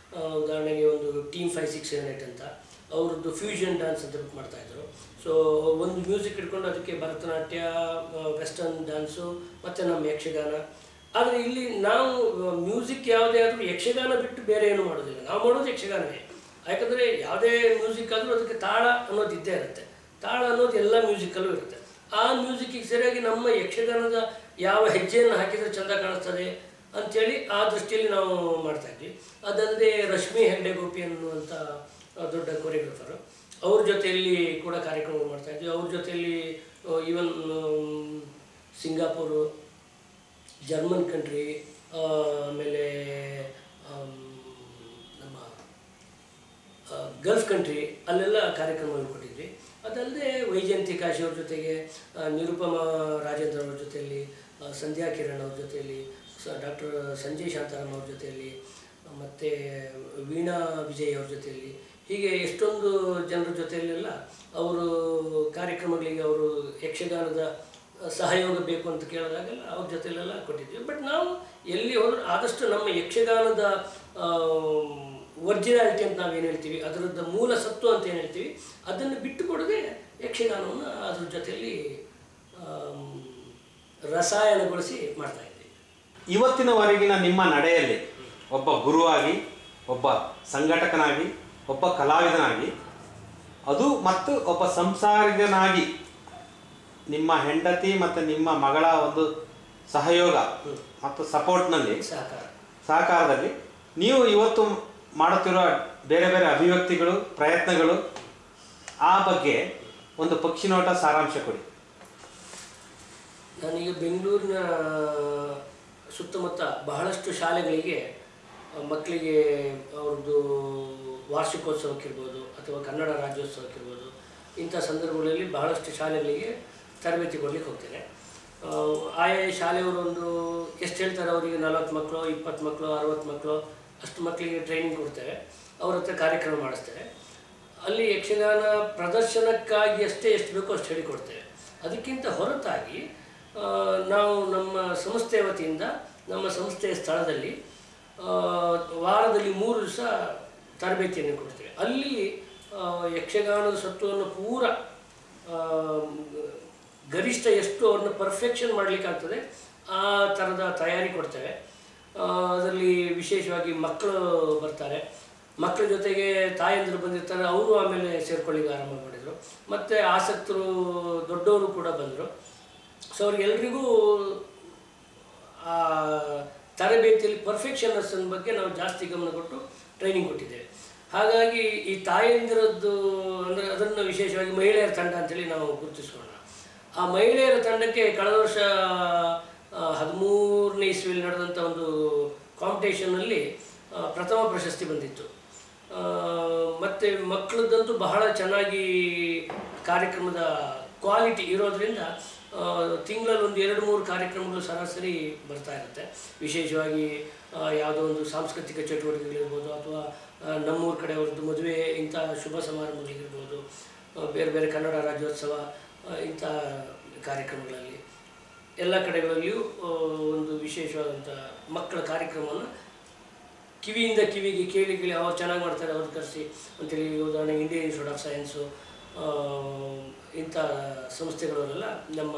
ಉದಾಹರಣೆಗೆ ಒಂದು ಟೀಮ್ 5678 ಅಂತ ಅವ್ರದ್ದು ಫ್ಯೂಷನ್ ಡ್ಯಾನ್ಸ್ ಅಂತ ಮಾಡ್ತಾಯಿದ್ರು. ಸೊ ಒಂದು ಮ್ಯೂಸಿಕ್ ಇಟ್ಕೊಂಡು ಅದಕ್ಕೆ ಭರತನಾಟ್ಯ, ವೆಸ್ಟರ್ನ್ ಡ್ಯಾನ್ಸು ಮತ್ತು ನಮ್ಮ ಯಕ್ಷಗಾನ. ಆದರೆ ಇಲ್ಲಿ ನಾವು ಮ್ಯೂಸಿಕ್ ಯಾವುದೇ ಆದರೂ ಯಕ್ಷಗಾನ ಬಿಟ್ಟು ಬೇರೆ ಏನು ಮಾಡೋದಿಲ್ಲ, ನಾವು ಮಾಡೋದು ಯಕ್ಷಗಾನವೇ. ಯಾಕಂದರೆ ಯಾವುದೇ ಮ್ಯೂಸಿಕ್ ಆದರೂ ಅದಕ್ಕೆ ತಾಳ ಅನ್ನೋದು ಇದ್ದೇ ಇರುತ್ತೆ. ತಾಳ ಅನ್ನೋದು ಎಲ್ಲ ಮ್ಯೂಸಿಕಲ್ಲೂ ಇರುತ್ತೆ. ಆ ಮ್ಯೂಸಿಕ್ಕಿಗೆ ಸರಿಯಾಗಿ ನಮ್ಮ ಯಕ್ಷಗಾನದ ಯಾವ ಹೆಜ್ಜೆಯನ್ನು ಹಾಕಿದರೆ ಚೆಂದ ಕಾಣಿಸ್ತದೆ ಅಂಥೇಳಿ ಆ ದೃಷ್ಟಿಯಲ್ಲಿ ನಾವು ಮಾಡ್ತಾಯಿದ್ವಿ. ಅದಲ್ಲದೆ ರಶ್ಮಿ ಹೆಗ್ಡೆ ಗೋಪಿ ಅನ್ನುವಂಥ ದೊಡ್ಡ ಕೊರಿಯೋಗ್ರಾಫರು, ಅವ್ರ ಜೊತೆಯಲ್ಲಿ ಕೂಡ ಕಾರ್ಯಕ್ರಮ ಮಾಡ್ತಾಯಿದ್ವಿ. ಅವ್ರ ಜೊತೆಯಲ್ಲಿ ಈವನ್ ಸಿಂಗಾಪುರು, ಜರ್ಮನ್ ಕಂಟ್ರಿ, ಆಮೇಲೆ ನಮ್ಮ ಗಲ್ಫ್ ಕಂಟ್ರಿ ಅಲ್ಲೆಲ್ಲ ಕಾರ್ಯಕ್ರಮಗಳು ಕೊಟ್ಟಿದ್ವಿ. ಅದಲ್ಲದೆ ವೈಜಯಂತಿ ಕಾಶಿ ಅವ್ರ ಜೊತೆಗೆ, ನಿರುಪಮ ರಾಜೇಂದ್ರ ಅವ್ರ ಜೊತೆಯಲ್ಲಿ, ಸಂಧ್ಯಾ ಕಿರಣ್ ಅವ್ರ ಜೊತೆಯಲ್ಲಿ, ಡಾಕ್ಟರ್ ಸಂಜಯ್ ಶಾಂತಾರಾಮ್ ಅವ್ರ ಜೊತೆಯಲ್ಲಿ, ಮತ್ತು ವೀಣಾ ವಿಜಯ್ ಅವ್ರ ಜೊತೆಯಲ್ಲಿ, ಹೀಗೆ ಎಷ್ಟೊಂದು ಜನರ ಜೊತೆಯಲ್ಲೆಲ್ಲ ಅವರು ಕಾರ್ಯಕ್ರಮಗಳಿಗೆ ಅವರು ಯಕ್ಷಗಾನದ ಸಹಯೋಗ ಬೇಕು ಅಂತ ಕೇಳಿದಾಗೆಲ್ಲ ಅವ್ರ ಜೊತೆಯಲ್ಲೆಲ್ಲ ಕೊಟ್ಟಿದ್ವಿ. ಬಟ್ ನಾವು ಎಲ್ಲಿ ಹೋದರೂ ಆದಷ್ಟು ನಮ್ಮ ಯಕ್ಷಗಾನದ ಒರಿಜಿನಾಲಿಟಿ ಅಂತ ನಾವೇನು ಹೇಳ್ತೀವಿ, ಅದರದ್ದು ಮೂಲ ಸತ್ತು ಅಂತ ಏನು ಹೇಳ್ತೀವಿ, ಅದನ್ನು ಬಿಟ್ಟು ಕೊಡದೆ ಯಕ್ಷಗಾನವನ್ನು ಅದ್ರ ಜೊತೆಯಲ್ಲಿ ರಸಾಯನಗೊಳಿಸಿ ಮಾಡ್ತಾಯಿದ್ವಿ. ಇವತ್ತಿನವರೆಗಿನ ನಿಮ್ಮ ನಡೆಯಲ್ಲಿ ಒಬ್ಬ ಗುರುವಾಗಿ, ಒಬ್ಬ ಸಂಘಟಕನಾಗಿ, ಒಬ್ಬ ಕಲಾವಿದನಾಗಿ, ಅದು ಮತ್ತು ಒಬ್ಬ ಸಂಸಾರಿಗನಾಗಿ ನಿಮ್ಮ ಹೆಂಡತಿ ಮತ್ತು ನಿಮ್ಮ ಮಗಳ ಒಂದು ಸಹಯೋಗ ಮತ್ತು ಸಪೋರ್ಟ್ನಲ್ಲಿ ಸಹಕಾರದಲ್ಲಿ ನೀವು ಇವತ್ತು ಮಾಡುತ್ತಿರುವ ಬೇರೆ ಬೇರೆ ಅಭಿವ್ಯಕ್ತಿಗಳು, ಪ್ರಯತ್ನಗಳು, ಆ ಬಗ್ಗೆ ಒಂದು ಪಕ್ಷಿನೋಟ ಸಾರಾಂಶ ಕೊಡಿ. ನಾನೀಗ ಬೆಂಗಳೂರಿನ ಸುತ್ತಮುತ್ತ ಬಹಳಷ್ಟು ಶಾಲೆಗಳಿಗೆ ಮಕ್ಕಳಿಗೆ ಅವ್ರದ್ದು ವಾರ್ಷಿಕೋತ್ಸವಕ್ಕಿರ್ಬೋದು ಅಥವಾ ಕನ್ನಡ ರಾಜ್ಯೋತ್ಸವಕ್ಕಿರ್ಬೋದು, ಇಂಥ ಸಂದರ್ಭಗಳಲ್ಲಿ ಬಹಳಷ್ಟು ಶಾಲೆಗಳಿಗೆ ತರಬೇತಿ ಕೊಡಲಿಕ್ಕೆ ಹೋಗ್ತೇನೆ. ಆಯಾ ಶಾಲೆಯವರು ಒಂದು ಎಷ್ಟು ಹೇಳ್ತಾರೆ, ಅವರಿಗೆ 40 ಮಕ್ಕಳು, 20 ಮಕ್ಕಳು, 60 ಮಕ್ಕಳು, ಅಷ್ಟು ಮಕ್ಕಳಿಗೆ ಟ್ರೈನಿಂಗ್ ಕೊಡ್ತೇವೆ. ಅವ್ರ ಹತ್ರ ಕಾರ್ಯಕ್ರಮ ಮಾಡಿಸ್ತೇವೆ. ಅಲ್ಲಿ ಯಕ್ಷಗಾನ ಪ್ರದರ್ಶನಕ್ಕಾಗಿ ಅಷ್ಟೇ ಎಷ್ಟು ಬೇಕೋ ಅಷ್ಟು ಹೇಳಿಕೊಡ್ತೇವೆ. ಅದಕ್ಕಿಂತ ಹೊರತಾಗಿ ನಾವು ನಮ್ಮ ಸಂಸ್ಥೆಯ ವತಿಯಿಂದ ನಮ್ಮ ಸಂಸ್ಥೆಯ ಸ್ಥಳದಲ್ಲಿ ವಾರದಲ್ಲಿ 3 ದಿವಸ ತರಬೇತಿಯನ್ನು ಕೊಡ್ತೇವೆ. ಅಲ್ಲಿ ಯಕ್ಷಗಾನದ ಸತ್ವವನ್ನು ಪೂರ ಗರಿಷ್ಠ ಎಷ್ಟು ಅವ್ರನ್ನ ಪರ್ಫೆಕ್ಷನ್ ಮಾಡಲಿಕ್ಕಾಗ್ತದೆ ಆ ಥರದ ತಯಾರಿ ಕೊಡ್ತೇವೆ. ಅದರಲ್ಲಿ ವಿಶೇಷವಾಗಿ ಮಕ್ಕಳು ಬರ್ತಾರೆ, ಮಕ್ಕಳ ಜೊತೆಗೆ ತಾಯಂದಿರು ಬಂದಿರ್ತಾರೆ, ಅವರು ಆಮೇಲೆ ಸೇರ್ಕೊಳ್ಳಿಕ್ಕೆ ಆರಂಭ ಮಾಡಿದರು. ಮತ್ತು ಆಸಕ್ತರು ದೊಡ್ಡವರು ಕೂಡ ಬಂದರು. ಸೊ ಅವ್ರಿಗೆಲ್ರಿಗೂ ಆ ತರಬೇತಿಯಲ್ಲಿ ಪರ್ಫೆಕ್ಷನ್ನಸ್ ಬಗ್ಗೆ ನಾವು ಜಾಸ್ತಿ ಗಮನ ಕೊಟ್ಟು ಟ್ರೈನಿಂಗ್ ಕೊಟ್ಟಿದ್ದೇವೆ. ಹಾಗಾಗಿ ಈ ತಾಯಂದಿರದ್ದು ಅಂದರೆ ಅದನ್ನು ವಿಶೇಷವಾಗಿ ಮಹಿಳೆಯರ ತಂಡ ಅಂತೇಳಿ ನಾವು ಗುರುತಿಸ್ಕೊಳ್ಳೋಣ. ಆ ಮಹಿಳೆಯರ ತಂಡಕ್ಕೆ ಕಳೆದ ವರ್ಷ 13ನೇ ಇಸ್ವಿಯಲ್ಲಿ ನಡೆದಂಥ ಒಂದು ಕಾಂಪಿಟೇಷನ್ನಲ್ಲಿ ಪ್ರಥಮ ಪ್ರಶಸ್ತಿ ಬಂದಿತ್ತು. ಮತ್ತು ಮಕ್ಕಳದ್ದಂತೂ ಬಹಳ ಚೆನ್ನಾಗಿ ಕಾರ್ಯಕ್ರಮದ ಕ್ವಾಲಿಟಿ ಇರೋದರಿಂದ ತಿಂಗಳಲ್ಲಿ ಒಂದು 2-3 ಕಾರ್ಯಕ್ರಮಗಳು ಸರಾಸರಿ ಬರ್ತಾ ಇರುತ್ತೆ. ವಿಶೇಷವಾಗಿ ಯಾವುದೋ ಒಂದು ಸಾಂಸ್ಕೃತಿಕ ಚಟುವಟಿಕೆಗಳಿರ್ಬೋದು, ಅಥವಾ ನಮ್ಮೂರ ಕಡೆ ಅವ್ರದ್ದು ಮದುವೆ ಇಂಥ ಶುಭ ಸಮಾರಂಭಗಳಿರ್ಬೋದು, ಬೇರೆ ಬೇರೆ ಕನ್ನಡ ರಾಜ್ಯೋತ್ಸವ ಇಂಥ ಕಾರ್ಯಕ್ರಮಗಳಲ್ಲಿ ಎಲ್ಲ ಕಡೆಗಳಲ್ಲಿಯೂ ಒಂದು ವಿಶೇಷವಾದಂಥ ಮಕ್ಕಳ ಕಾರ್ಯಕ್ರಮವನ್ನು ಕಿವಿಯಿಂದ ಕಿವಿಗೆ ಕೇಳಿ ಅವ್ರು ಚೆನ್ನಾಗಿ ಮಾಡ್ತಾರೆ ಅವ್ರು ಕರೆಸಿ ಅಂತೇಳಿ, ಉದಾಹರಣೆಗೆ ಇಂಡಿಯನ್ ಇನ್ಸ್ಟಿಟ್ಯೂಟ್ ಆಫ್ ಸೈನ್ಸು ಇಂಥ ಸಂಸ್ಥೆಗಳಲ್ಲೆಲ್ಲ ನಮ್ಮ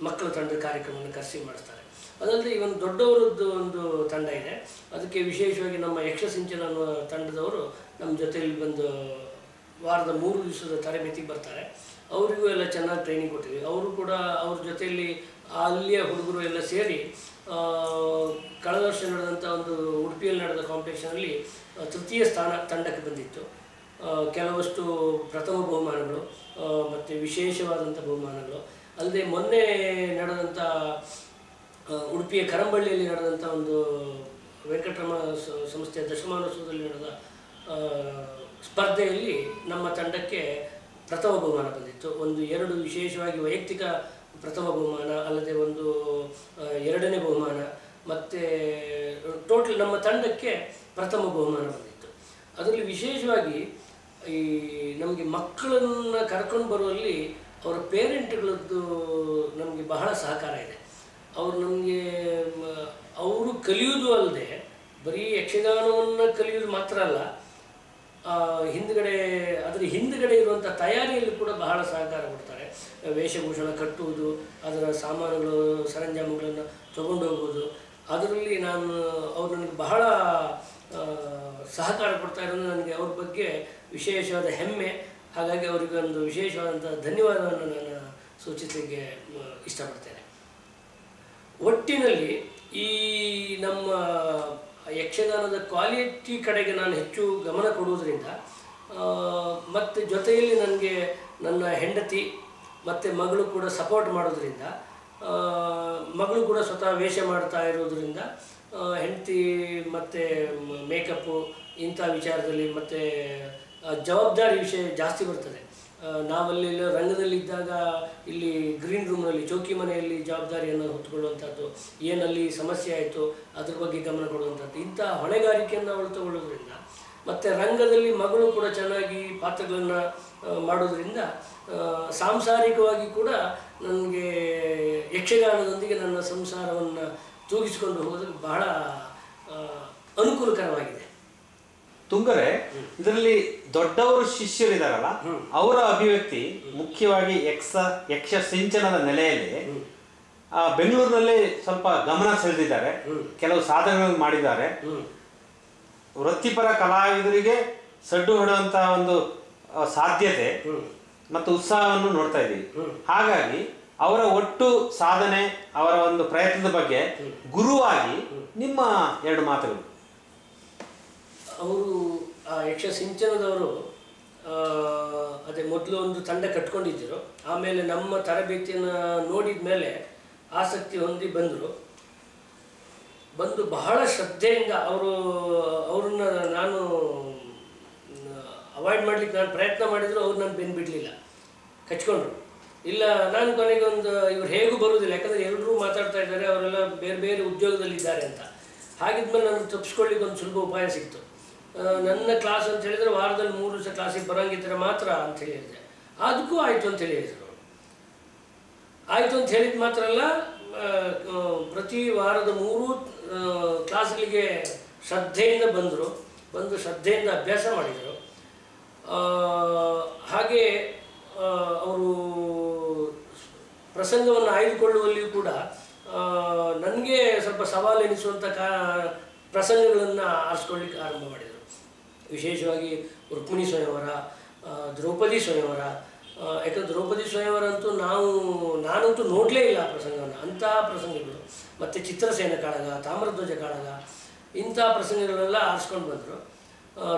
ಮಕ್ಕಳ ತಂಡದ ಕಾರ್ಯಕ್ರಮವನ್ನು ಕರೆಸಿ ಮಾಡಿಸ್ತಾರೆ. ಅದಲ್ಲದೆ ಈ ಒಂದು ದೊಡ್ಡವರದ್ದು ಒಂದು ತಂಡ ಇದೆ, ಅದಕ್ಕೆ ವಿಶೇಷವಾಗಿ ನಮ್ಮ ಯಕ್ಷಸಿಂಚನ ಅನ್ನುವ ತಂಡದವರು ನಮ್ಮ ಜೊತೆಯಲ್ಲಿ ಬಂದು ವಾರದ 3 ದಿವಸದ ತರಬೇತಿಗೆ ಬರ್ತಾರೆ. ಅವರಿಗೂ ಎಲ್ಲ ಚೆನ್ನಾಗಿ ಟ್ರೈನಿಂಗ್ ಕೊಟ್ಟಿದ್ವಿ. ಅವರು ಕೂಡ ಅವ್ರ ಜೊತೆಯಲ್ಲಿ ಅಲ್ಲಿಯ ಹುಡುಗರು ಎಲ್ಲ ಸೇರಿ ಕಳೆದ ವರ್ಷ ನಡೆದಂಥ ಒಂದು ಉಡುಪಿಯಲ್ಲಿ ನಡೆದ ಕಾಂಪಿಟೇಷನಲ್ಲಿ ತೃತೀಯ ಸ್ಥಾನ ತಂಡಕ್ಕೆ ಬಂದಿತ್ತು. ಕೆಲವಷ್ಟು ಪ್ರಥಮ ಬಹುಮಾನಗಳು ಮತ್ತು ವಿಶೇಷವಾದಂಥ ಬಹುಮಾನಗಳು ಅಲ್ಲದೆ ಮೊನ್ನೆ ನಡೆದಂಥ ಉಡುಪಿಯ ಕರಂಬಳ್ಳಿಯಲ್ಲಿ ನಡೆದಂಥ ಒಂದು ವೆಂಕಟರಮಣ ಸಂಸ್ಥೆಯ ದಶಮಾನೋತ್ಸವದಲ್ಲಿ ನಡೆದ ಸ್ಪರ್ಧೆಯಲ್ಲಿ ನಮ್ಮ ತಂಡಕ್ಕೆ ಪ್ರಥಮ ಬಹುಮಾನ ಬಂದಿತ್ತು. 2 ವಿಶೇಷವಾಗಿ ವೈಯಕ್ತಿಕ ಪ್ರಥಮ ಬಹುಮಾನ, ಅಲ್ಲದೆ ಒಂದು 2ನೇ ಬಹುಮಾನ, ಮತ್ತು ಟೋಟಲ್ ನಮ್ಮ ತಂಡಕ್ಕೆ ಪ್ರಥಮ ಬಹುಮಾನ ಬಂದಿತ್ತು. ಅದರಲ್ಲಿ ವಿಶೇಷವಾಗಿ ಈ ನಮಗೆ ಮಕ್ಕಳನ್ನು ಕರ್ಕೊಂಡು ಬರುವಲ್ಲಿ ಅವರ ಪೇರೆಂಟ್ಗಳದ್ದು ನಮಗೆ ಬಹಳ ಸಹಕಾರ ಇದೆ. ಅವರು ನಮಗೆ ಅವರು ಕಲಿಯೋದು ಅಲ್ಲದೆ ಬರೀ ಯಕ್ಷಗಾನವನ್ನು ಕಲಿಯೋದು ಮಾತ್ರ ಅಲ್ಲ, ಅದರ ಹಿಂದುಗಡೆ ಇರುವಂಥ ತಯಾರಿಯಲ್ಲಿ ಕೂಡ ಬಹಳ ಸಹಕಾರ ಕೊಡ್ತಾರೆ. ವೇಷಭೂಷಣ ಕಟ್ಟುವುದು, ಅದರ ಸಾಮಾನುಗಳು ಸರಂಜಾಮುಗಳನ್ನು ತಗೊಂಡು ಹೋಗೋದು, ಅದರಲ್ಲಿ ಅವ್ರು ನನಗೆ ಬಹಳ ಸಹಕಾರ ಕೊಡ್ತಾ ಇರೋದು ನನಗೆ ಅವ್ರ ಬಗ್ಗೆ ವಿಶೇಷವಾದ ಹೆಮ್ಮೆ. ಹಾಗಾಗಿ ಅವರಿಗೆ ಒಂದು ವಿಶೇಷವಾದಂಥ ಧನ್ಯವಾದವನ್ನು ನಾನು ಸೂಚಿಸಲಿಕ್ಕೆ ಇಷ್ಟಪಡ್ತೇನೆ. ಒಟ್ಟಿನಲ್ಲಿ ಈ ನಮ್ಮ ಯಕ್ಷಗಾನದ ಕ್ವಾಲಿಟಿ ಕಡೆಗೆ ನಾನು ಹೆಚ್ಚು ಗಮನ ಕೊಡುವುದರಿಂದ, ಮತ್ತು ಜೊತೆಯಲ್ಲಿ ನನಗೆ ನನ್ನ ಹೆಂಡತಿ ಮತ್ತು ಮಗಳು ಕೂಡ ಸಪೋರ್ಟ್ ಮಾಡೋದ್ರಿಂದ, ಮಗಳು ಕೂಡ ಸ್ವತಃ ವೇಷ ಮಾಡ್ತಾ ಇರೋದರಿಂದ, ಹೆಂಡತಿ ಮತ್ತು ಮೇಕಪ್ಪು ಇಂಥ ವಿಚಾರದಲ್ಲಿ ಮತ್ತು ಜವಾಬ್ದಾರಿ ವಿಷಯ ಜಾಸ್ತಿ ಬರ್ತದೆ. ನಾವಲ್ಲಿ ರಂಗದಲ್ಲಿದ್ದಾಗ ಇಲ್ಲಿ ಗ್ರೀನ್ ರೂಮ್ನಲ್ಲಿ ಚೌಕಿ ಮನೆಯಲ್ಲಿ ಜವಾಬ್ದಾರಿಯನ್ನು ಹೊತ್ತುಕೊಳ್ಳುವಂಥದ್ದು, ಏನಲ್ಲಿ ಸಮಸ್ಯೆ ಆಯಿತು ಅದ್ರ ಬಗ್ಗೆ ಗಮನ ಕೊಡುವಂಥದ್ದು, ಇಂಥ ಹೊಣೆಗಾರಿಕೆಯನ್ನು ಅವಳು ತಗೊಳ್ಳೋದ್ರಿಂದ, ಮತ್ತು ರಂಗದಲ್ಲಿ ಮಗಳು ಕೂಡ ಚೆನ್ನಾಗಿ ಪಾತ್ರಗಳನ್ನು ಮಾಡೋದ್ರಿಂದ ಸಾಂಸಾರಿಕವಾಗಿ ಕೂಡ ನನಗೆ ಯಕ್ಷಗಾನದೊಂದಿಗೆ ನನ್ನ ಸಂಸಾರವನ್ನು ತೂಗಿಸಿಕೊಂಡು ಹೋಗೋದಕ್ಕೆ ಬಹಳ ಅನುಕೂಲಕರವಾಗಿದೆ. ತುಂಗರೆ, ಇದರಲ್ಲಿ ದೊಡ್ಡವರು ಶಿಷ್ಯರಿದಾರಲ್ಲ, ಅವರ ಅಭಿವ್ಯಕ್ತಿ ಮುಖ್ಯವಾಗಿ ಯಕ್ಷ ಸಿಂಚನದ ನೆಲೆಯಲ್ಲಿ ಬೆಂಗಳೂರಿನಲ್ಲಿ ಸ್ವಲ್ಪ ಗಮನ ಸೆಳೆದಿದ್ದಾರೆ, ಕೆಲವು ಸಾಧನೆಗಳನ್ನು ಮಾಡಿದ್ದಾರೆ. ವೃತ್ತಿಪರ ಕಲಾವಿದರಿಗೆ ಸಡ್ಡು ಹೊಡುವಂತ ಒಂದು ಸಾಧ್ಯತೆ ಮತ್ತು ಉತ್ಸಾಹವನ್ನು ನೋಡ್ತಾ ಇದ್ದೀವಿ. ಹಾಗಾಗಿ ಅವರ ಒಟ್ಟು ಸಾಧನೆ, ಅವರ ಒಂದು ಪ್ರಯತ್ನದ ಬಗ್ಗೆ ಗುರುವಾಗಿ ನಿಮ್ಮ 2 ಮಾತುಗಳು. ಅವರು ಯಕ್ಷ ಸಿಂಚನದವರು ಅದೇ ಮೊದಲು ಒಂದು ತಂಡ ಕಟ್ಕೊಂಡಿದ್ದರು. ಆಮೇಲೆ ನಮ್ಮ ತರಬೇತಿಯನ್ನು ನೋಡಿದ ಮೇಲೆ ಆಸಕ್ತಿ ಹೊಂದಿ ಬಂದು ಬಹಳ ಶ್ರದ್ಧೆಯಿಂದ ಅವ್ರನ್ನ ನಾನು ಅವಾಯ್ಡ್ ಮಾಡಲಿಕ್ಕೆ ನಾನು ಪ್ರಯತ್ನ ಮಾಡಿದ್ರು, ಅವ್ರು ನಾನು ಬೆನ್ನು ಬಿಡಲಿಲ್ಲ, ಕಚ್ಕೊಂಡ್ರು. ಇಲ್ಲ, ನಾನು ಕೊನೆಗೆ ಇವ್ರು ಹೇಗೂ ಬರುವುದಿಲ್ಲ, ಯಾಕಂದರೆ ಎಲ್ಲರೂ ಮಾತಾಡ್ತಾ ಇದ್ದಾರೆ, ಅವರೆಲ್ಲ ಬೇರೆ ಬೇರೆ ಉದ್ಯೋಗದಲ್ಲಿದ್ದಾರೆ ಅಂತ. ಹಾಗಿದ್ಮೇಲೆ ನಾನು ತಪ್ಪಿಸ್ಕೊಳ್ಳಿಕ್ಕೆ ಒಂದು ಸುಲಭ ಉಪಾಯ ಸಿಕ್ತು. ನನ್ನ ಕ್ಲಾಸ್ ಅಂತ ಹೇಳಿದರೆ ವಾರದಲ್ಲಿ 3 ದಿವಸ ಕ್ಲಾಸಿಗೆ ಬರೋಂಗಿದ್ರೆ ಮಾತ್ರ ಅಂತ ಹೇಳಿದೆ. ಅದಕ್ಕೂ ಆಯಿತು ಅಂತೇಳಿ ಹೇಳಿದರು. ಆಯಿತು ಅಂತ ಹೇಳಿದ ಮಾತ್ರ ಅಲ್ಲ, ಪ್ರತಿ ವಾರದ 3 ಕ್ಲಾಸ್ಗಳಿಗೆ ಶ್ರದ್ಧೆಯಿಂದ ಬಂದು ಶ್ರದ್ಧೆಯಿಂದ ಅಭ್ಯಾಸ ಮಾಡಿದರು. ಹಾಗೆ ಅವರು ಪ್ರಸಂಗವನ್ನು ಆಯ್ದುಕೊಳ್ಳುವಲ್ಲಿಯೂ ಕೂಡ ನನಗೆ ಸ್ವಲ್ಪ ಸವಾಲು ಎನಿಸುವಂಥ ಪ್ರಸಂಗಗಳನ್ನು ಆರಿಸ್ಕೊಳ್ಳಿಕ್ಕೆ ಆರಂಭ ಮಾಡಿದರು. ವಿಶೇಷವಾಗಿ ರುಕ್ಮಿಣಿ ಸ್ವಯಂವರ, ದ್ರೌಪದಿ ಸ್ವಯಂವರ. ಯಾಕಂದರೆ ದ್ರೌಪದಿ ಸ್ವಯಂವರ ಅಂತೂ ನಾನಂತೂ ನೋಡಲೇ ಇಲ್ಲ ಆ ಪ್ರಸಂಗವನ್ನು, ಅಂತಹ ಪ್ರಸಂಗಗಳು. ಮತ್ತು ಚಿತ್ರಸೇನ ಕಾಳಗ, ತಾಮ್ರಧ್ವಜ ಕಾಳಗ, ಇಂಥ ಪ್ರಸಂಗಗಳೆಲ್ಲ ಆರಿಸ್ಕೊಂಡು ಬಂದರು.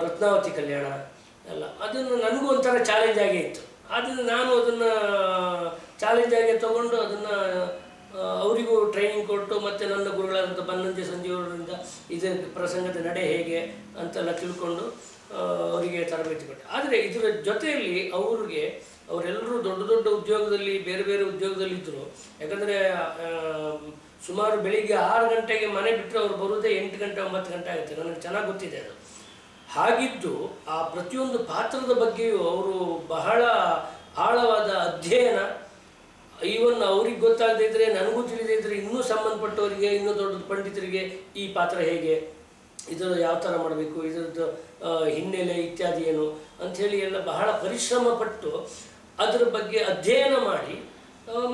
ರತ್ನಾವತಿ ಕಲ್ಯಾಣ ಎಲ್ಲ, ಅದನ್ನು ನನಗೂ ಒಂಥರ ಚಾಲೆಂಜ್ ಆಗೇ ಇತ್ತು. ಆದ್ದರಿಂದ ನಾನು ಅದನ್ನು ಚಾಲೆಂಜ್ ಆಗಿ ತೊಗೊಂಡು ಅದನ್ನು ಅವರಿಗೂ ಟ್ರೈನಿಂಗ್ ಕೊಟ್ಟು, ಮತ್ತು ನನ್ನ ಗುರುಗಳಾದಂಥ ಬನ್ನಂಜೆ ಸಂಜೀವರಿಂದ ಇದರ ಪ್ರಸಂಗದ ನಡೆ ಹೇಗೆ ಅಂತೆಲ್ಲ ತಿಳ್ಕೊಂಡು ಅವರಿಗೆ ತರಬೇತಿ ಕೊಟ್ಟೆ. ಆದರೆ ಇದರ ಜೊತೆಯಲ್ಲಿ ಅವರೆಲ್ಲರೂ ದೊಡ್ಡ ದೊಡ್ಡ ಉದ್ಯೋಗದಲ್ಲಿ, ಬೇರೆ ಬೇರೆ ಉದ್ಯೋಗದಲ್ಲಿದ್ದರು. ಯಾಕಂದರೆ ಸುಮಾರು ಬೆಳಿಗ್ಗೆ 6 ಗಂಟೆಗೆ ಮನೆ ಬಿಟ್ಟರೆ ಅವ್ರು ಬರೋದೇ 8 ಗಂಟೆ 9 ಗಂಟೆ ಆಗುತ್ತೆ, ನನಗೆ ಚೆನ್ನಾಗಿ ಗೊತ್ತಿದೆ ಅದು. ಹಾಗಿದ್ದು ಆ ಪ್ರತಿಯೊಂದು ಪಾತ್ರದ ಬಗ್ಗೆಯೂ ಅವರು ಬಹಳ ಆಳವಾದ ಅಧ್ಯಯನ, ಈವನ್ ಅವ್ರಿಗೆ ಗೊತ್ತಾಗದೇ ಇದ್ದರೆ ನನಗೂ ತಿಳಿದೇ ಇದ್ದರೆ ಇನ್ನೂ ಸಂಬಂಧಪಟ್ಟವರಿಗೆ, ಇನ್ನೂ ದೊಡ್ಡ ಪಂಡಿತರಿಗೆ ಈ ಪಾತ್ರ ಹೇಗೆ, ಇದರ ಯಾವ ಥರ ಮಾಡಬೇಕು, ಇದರದ್ದು ಹಿನ್ನೆಲೆ ಇತ್ಯಾದಿ ಏನು ಅಂಥೇಳಿ ಎಲ್ಲ ಬಹಳ ಪರಿಶ್ರಮ ಪಟ್ಟು ಅದರ ಬಗ್ಗೆ ಅಧ್ಯಯನ ಮಾಡಿ,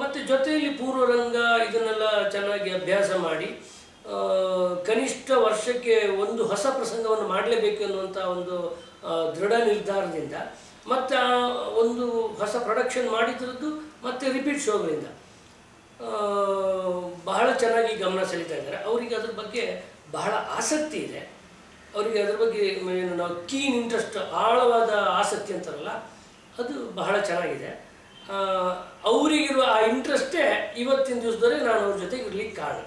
ಮತ್ತು ಜೊತೆಯಲ್ಲಿ ಪೂರ್ವರಂಗ ಇದನ್ನೆಲ್ಲ ಚೆನ್ನಾಗಿ ಅಭ್ಯಾಸ ಮಾಡಿ, ಕನಿಷ್ಠ ವರ್ಷಕ್ಕೆ ಒಂದು ಹೊಸ ಪ್ರಸಂಗವನ್ನು ಮಾಡಲೇಬೇಕು ಅನ್ನುವಂಥ ಒಂದು ದೃಢ ನಿರ್ಧಾರದಿಂದ, ಮತ್ತು ಒಂದು ಹೊಸ ಪ್ರೊಡಕ್ಷನ್ ಮಾಡಿದ್ರದ್ದು ಮತ್ತು ರಿಪೀಟ್ ಶೋಗಳಿಂದ ಬಹಳ ಚೆನ್ನಾಗಿ ಗಮನ ಸೆಳೀತಾ ಇದ್ದಾರೆ. ಅವರಿಗೆ ಅದ್ರ ಬಗ್ಗೆ ಬಹಳ ಆಸಕ್ತಿ ಇದೆ. ಅವರಿಗೆ ಅದ್ರ ಬಗ್ಗೆ ನಾವು ಕೀನ್ ಇಂಟ್ರೆಸ್ಟ್, ಆಳವಾದ ಆಸಕ್ತಿ ಅಂತಾರಲ್ಲ, ಅದು ಬಹಳ ಚೆನ್ನಾಗಿದೆ. ಅವರಿಗಿರುವ ಆ ಇಂಟ್ರೆಸ್ಟೇ ಇವತ್ತಿನ ದಿವಸದವರೆಗೆ ನಾನು ಅವ್ರ ಜೊತೆಗೆ ಇರ್ಲಿಕ್ಕೆ ಕಾರಣ.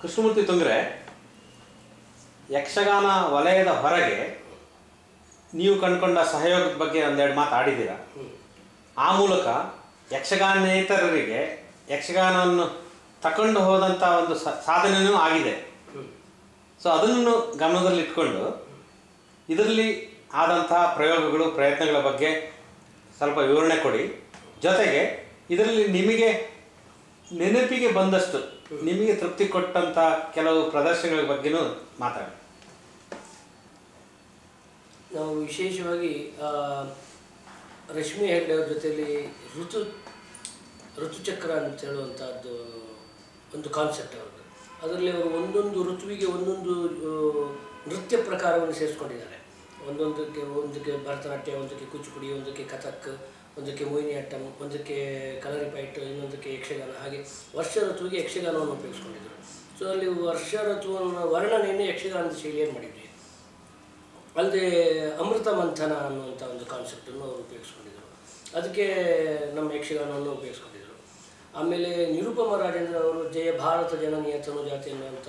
ಕೃಷ್ಣಮೂರ್ತಿ ತುಂಗರೆ, ಯಕ್ಷಗಾನ ವಲಯದ ಹೊರಗೆ ನೀವು ಕಂಡುಕೊಂಡ ಸಹಯೋಗದ ಬಗ್ಗೆ 1-2 ಮಾತು ಆಡಿದ್ದೀರಾ. ಆ ಮೂಲಕ ಯಕ್ಷಗಾನೇತರರಿಗೆ ಯಕ್ಷಗಾನವನ್ನು ತಕೊಂಡು ಹೋದಂಥ ಒಂದು ಸಾಧನೆಯೂ ಆಗಿದೆ. ಸೊ ಅದನ್ನು ಗಮನದಲ್ಲಿಟ್ಕೊಂಡು ಇದರಲ್ಲಿ ಆದಂತಹ ಪ್ರಯೋಗಗಳು, ಪ್ರಯತ್ನಗಳ ಬಗ್ಗೆ ಸ್ವಲ್ಪ ವಿವರಣೆ ಕೊಡಿ. ಜೊತೆಗೆ ಇದರಲ್ಲಿ ನಿಮಗೆ ನೆನಪಿಗೆ ಬಂದಷ್ಟು, ನಿಮಗೆ ತೃಪ್ತಿ ಕೊಟ್ಟಂಥ ಕೆಲವು ಪ್ರದರ್ಶನಗಳ ಬಗ್ಗೆನೂ ಮಾತಾಡಿ. ನಾವು ವಿಶೇಷವಾಗಿ ರಶ್ಮಿ ಹೆಗ್ಡೆ ಅವ್ರ ಜೊತೆಯಲ್ಲಿ ಋತುಚಕ್ರ ಅಂತ ಹೇಳುವಂಥದ್ದು ಒಂದು ಕಾನ್ಸೆಪ್ಟ್ ಅವ್ರದ್ದು. ಅದರಲ್ಲಿ ಅವರು ಒಂದೊಂದು ಋತುವಿಗೆ ಒಂದೊಂದು ನೃತ್ಯ ಪ್ರಕಾರವನ್ನು ಸೇರಿಸ್ಕೊಂಡಿದ್ದಾರೆ. ಒಂದಕ್ಕೆ ಭರತನಾಟ್ಯ, ಒಂದಕ್ಕೆ ಕೂಚಿಪುಡಿ, ಒಂದಕ್ಕೆ ಕಥಕ್, ಒಂದಕ್ಕೆ ಮೋಹಿನಿಯಾಟ್ಟಂ, ಒಂದಕ್ಕೆ ಕಲರಿಪೈಟ್, ಇನ್ನೊಂದಕ್ಕೆ ಯಕ್ಷಗಾನ. ಹಾಗೆ ವರ್ಷ ಋತುವಿಗೆ ಯಕ್ಷಗಾನವನ್ನು ಉಪಯೋಗಿಸ್ಕೊಂಡಿದ್ದರು. ಸೊ ಅಲ್ಲಿ ವರ್ಷ ಋತುವನ್ನು ವರ್ಣನೆಯನ್ನು ಯಕ್ಷಗಾನದ ಶೈಲಿಯನ್ನು ಮಾಡಿದ್ವಿ. ಅಲ್ಲದೆ ಅಮೃತ ಮಂಥನ ಅನ್ನುವಂಥ ಒಂದು ಕಾನ್ಸೆಪ್ಟನ್ನು ಅವರು ಉಪಯೋಗಿಸ್ಕೊಂಡಿದ್ದರು. ಅದಕ್ಕೆ ನಮ್ಮ ಯಕ್ಷಗಾನವನ್ನು ಉಪಯೋಗಿಸ್ಕೊಂಡಿದ್ದರು. ಆಮೇಲೆ ನಿರುಪಮ ರಾಜೇಂದ್ರ ಅವರು ಜಯ ಭಾರತ ಜನನೀಯ ತನುಜಾತಿ ಅನ್ನುವಂಥ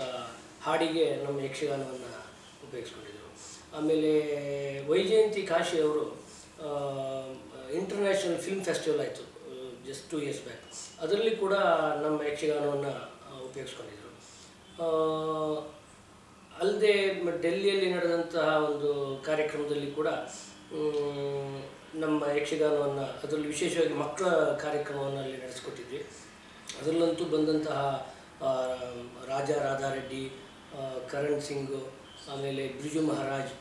ಹಾಡಿಗೆ ನಮ್ಮ ಯಕ್ಷಗಾನವನ್ನು ಉಪಯೋಗಿಸ್ಕೊಂಡಿದ್ದರು. ಆಮೇಲೆ ವೈಜಯಂತಿ ಕಾಶಿ ಅವರು ಇಂಟರ್ನ್ಯಾಷನಲ್ ಫಿಲ್ಮ್ ಫೆಸ್ಟಿವಲ್ ಆಯಿತು ಜಸ್ಟ್ 2 years ಬ್ಯಾಕ್. ಅದರಲ್ಲಿ ಕೂಡ ನಮ್ಮ ಯಕ್ಷಗಾನವನ್ನು ಉಪಯೋಗಿಸ್ಕೊಂಡಿದ್ದರು. ಅಲ್ಲದೆ ಡೆಲ್ಲಿಯಲ್ಲಿ ನಡೆದಂತಹ ಒಂದು ಕಾರ್ಯಕ್ರಮದಲ್ಲಿ ಕೂಡ ನಮ್ಮ ಯಕ್ಷಗಾನವನ್ನು, ಅದರಲ್ಲಿ ವಿಶೇಷವಾಗಿ ಮಕ್ಕಳ ಕಾರ್ಯಕ್ರಮವನ್ನು ಅಲ್ಲಿ ನಡೆಸಿಕೊಟ್ಟಿದ್ವಿ. ಅದರಲ್ಲಂತೂ ಬಂದಂತಹ ರಾಜ ರಾಧಾರೆಡ್ಡಿ, ಕರಣ್ ಸಿಂಗ್, ಆಮೇಲೆ ಬ್ರಿಜು ಮಹಾರಾಜ್,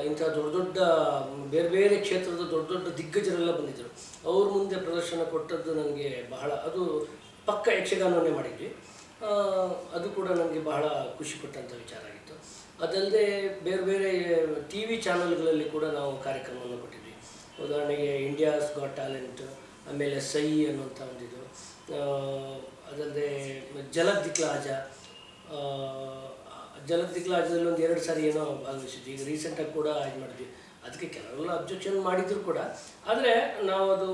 ಇಂಥ ದೊಡ್ಡ ದೊಡ್ಡ ಬೇರೆ ಬೇರೆ ಕ್ಷೇತ್ರದ ದೊಡ್ಡ ದೊಡ್ಡ ದಿಗ್ಗಜರೆಲ್ಲ ಬಂದಿದ್ದರು. ಅವ್ರ ಮುಂದೆ ಪ್ರದರ್ಶನ ಕೊಟ್ಟದ್ದು ನನಗೆ ಬಹಳ, ಅದು ಪಕ್ಕ ಯಕ್ಷಗಾನವನ್ನೇ ಮಾಡಿದ್ವಿ. ಅದು ಕೂಡ ನನಗೆ ಬಹಳ ಖುಷಿ ಕೊಟ್ಟಂಥ ವಿಚಾರ ಆಗಿತ್ತು. ಅದಲ್ಲದೆ ಬೇರೆ ಬೇರೆ ಟಿ ವಿ ಚಾನಲ್ಗಳಲ್ಲಿ ಕೂಡ ನಾವು ಕಾರ್ಯಕ್ರಮವನ್ನು ಕೊಟ್ಟಿದ್ವಿ. ಉದಾಹರಣೆಗೆ ಇಂಡಿಯಾಸ್ ಗಾಟ್ ಟ್ಯಾಲೆಂಟ್, ಆಮೇಲೆ ಸೈ ಅನ್ನುವಂಥ ಒಂದಿದು, ಅದಲ್ಲದೆ ಜಲಕ್ ದಿಕ್ಲಾಜ, ಜಲದಿಗ್ಲಾಜದಲ್ಲಿ ಒಂದು 2 ಸಾರಿ ಏನೋ ಭಾಗವಹಿಸಿದ್ವಿ. ಈಗ ರೀಸೆಂಟಾಗಿ ಕೂಡ ಇದು ಮಾಡಿದ್ವಿ. ಅದಕ್ಕೆ ಕೆಲವೆಲ್ಲ ಅಬ್ಜೆಕ್ಷನ್ ಮಾಡಿದ್ರು ಕೂಡ, ಆದರೆ ನಾವು ಅದು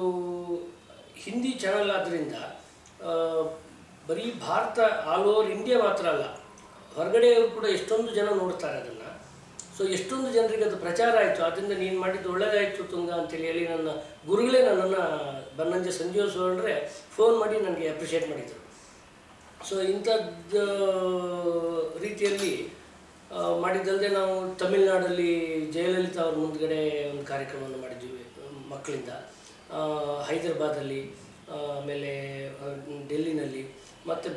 ಹಿಂದಿ ಚಾನಲ್ ಆದ್ದರಿಂದ ಬರೀ ಭಾರತ ಆಲ್ ಓವರ್ ಇಂಡಿಯಾ ಮಾತ್ರ ಅಲ್ಲ, ಹೊರಗಡೆಯವರು ಕೂಡ ಎಷ್ಟೊಂದು ಜನ ನೋಡ್ತಾರೆ ಅದನ್ನು. ಸೊ ಎಷ್ಟೊಂದು ಜನರಿಗೆ ಅದು ಪ್ರಚಾರ ಆಯಿತು. ಆದ್ದರಿಂದ ನೀನು ಮಾಡಿದ್ದು ಒಳ್ಳೆಯದಾಯಿತು ತುಂಗ ಅಂತೇಳಿ ಹೇಳಿ ನನ್ನ ಗುರುಗಳೇ ನನ್ನನ್ನು ಬನ್ನಂಜೆ ಸಂಜೀವ ಸುವರ್ಣರೇ ಫೋನ್ ಮಾಡಿ ನನಗೆ ಅಪ್ರಿಷಿಯೇಟ್ ಮಾಡಿದರು. ಸೊ ಇಂಥದ್ದು ರೀತಿಯಲ್ಲಿ ಮಾಡಿದ್ದಲ್ಲದೆ ನಾವು ತಮಿಳುನಾಡಲ್ಲಿ ಜಯಲಲಿತಾ ಅವ್ರ ಮುಂದ್ಗಡೆ ಒಂದು ಕಾರ್ಯಕ್ರಮವನ್ನು ಮಾಡಿದ್ವಿ ಮಕ್ಕಳಿಂದ, ಹೈದರಾಬಾದಲ್ಲಿ, ಆಮೇಲೆ ಡೆಲ್ಲಿನಲ್ಲಿ, ಮತ್ತು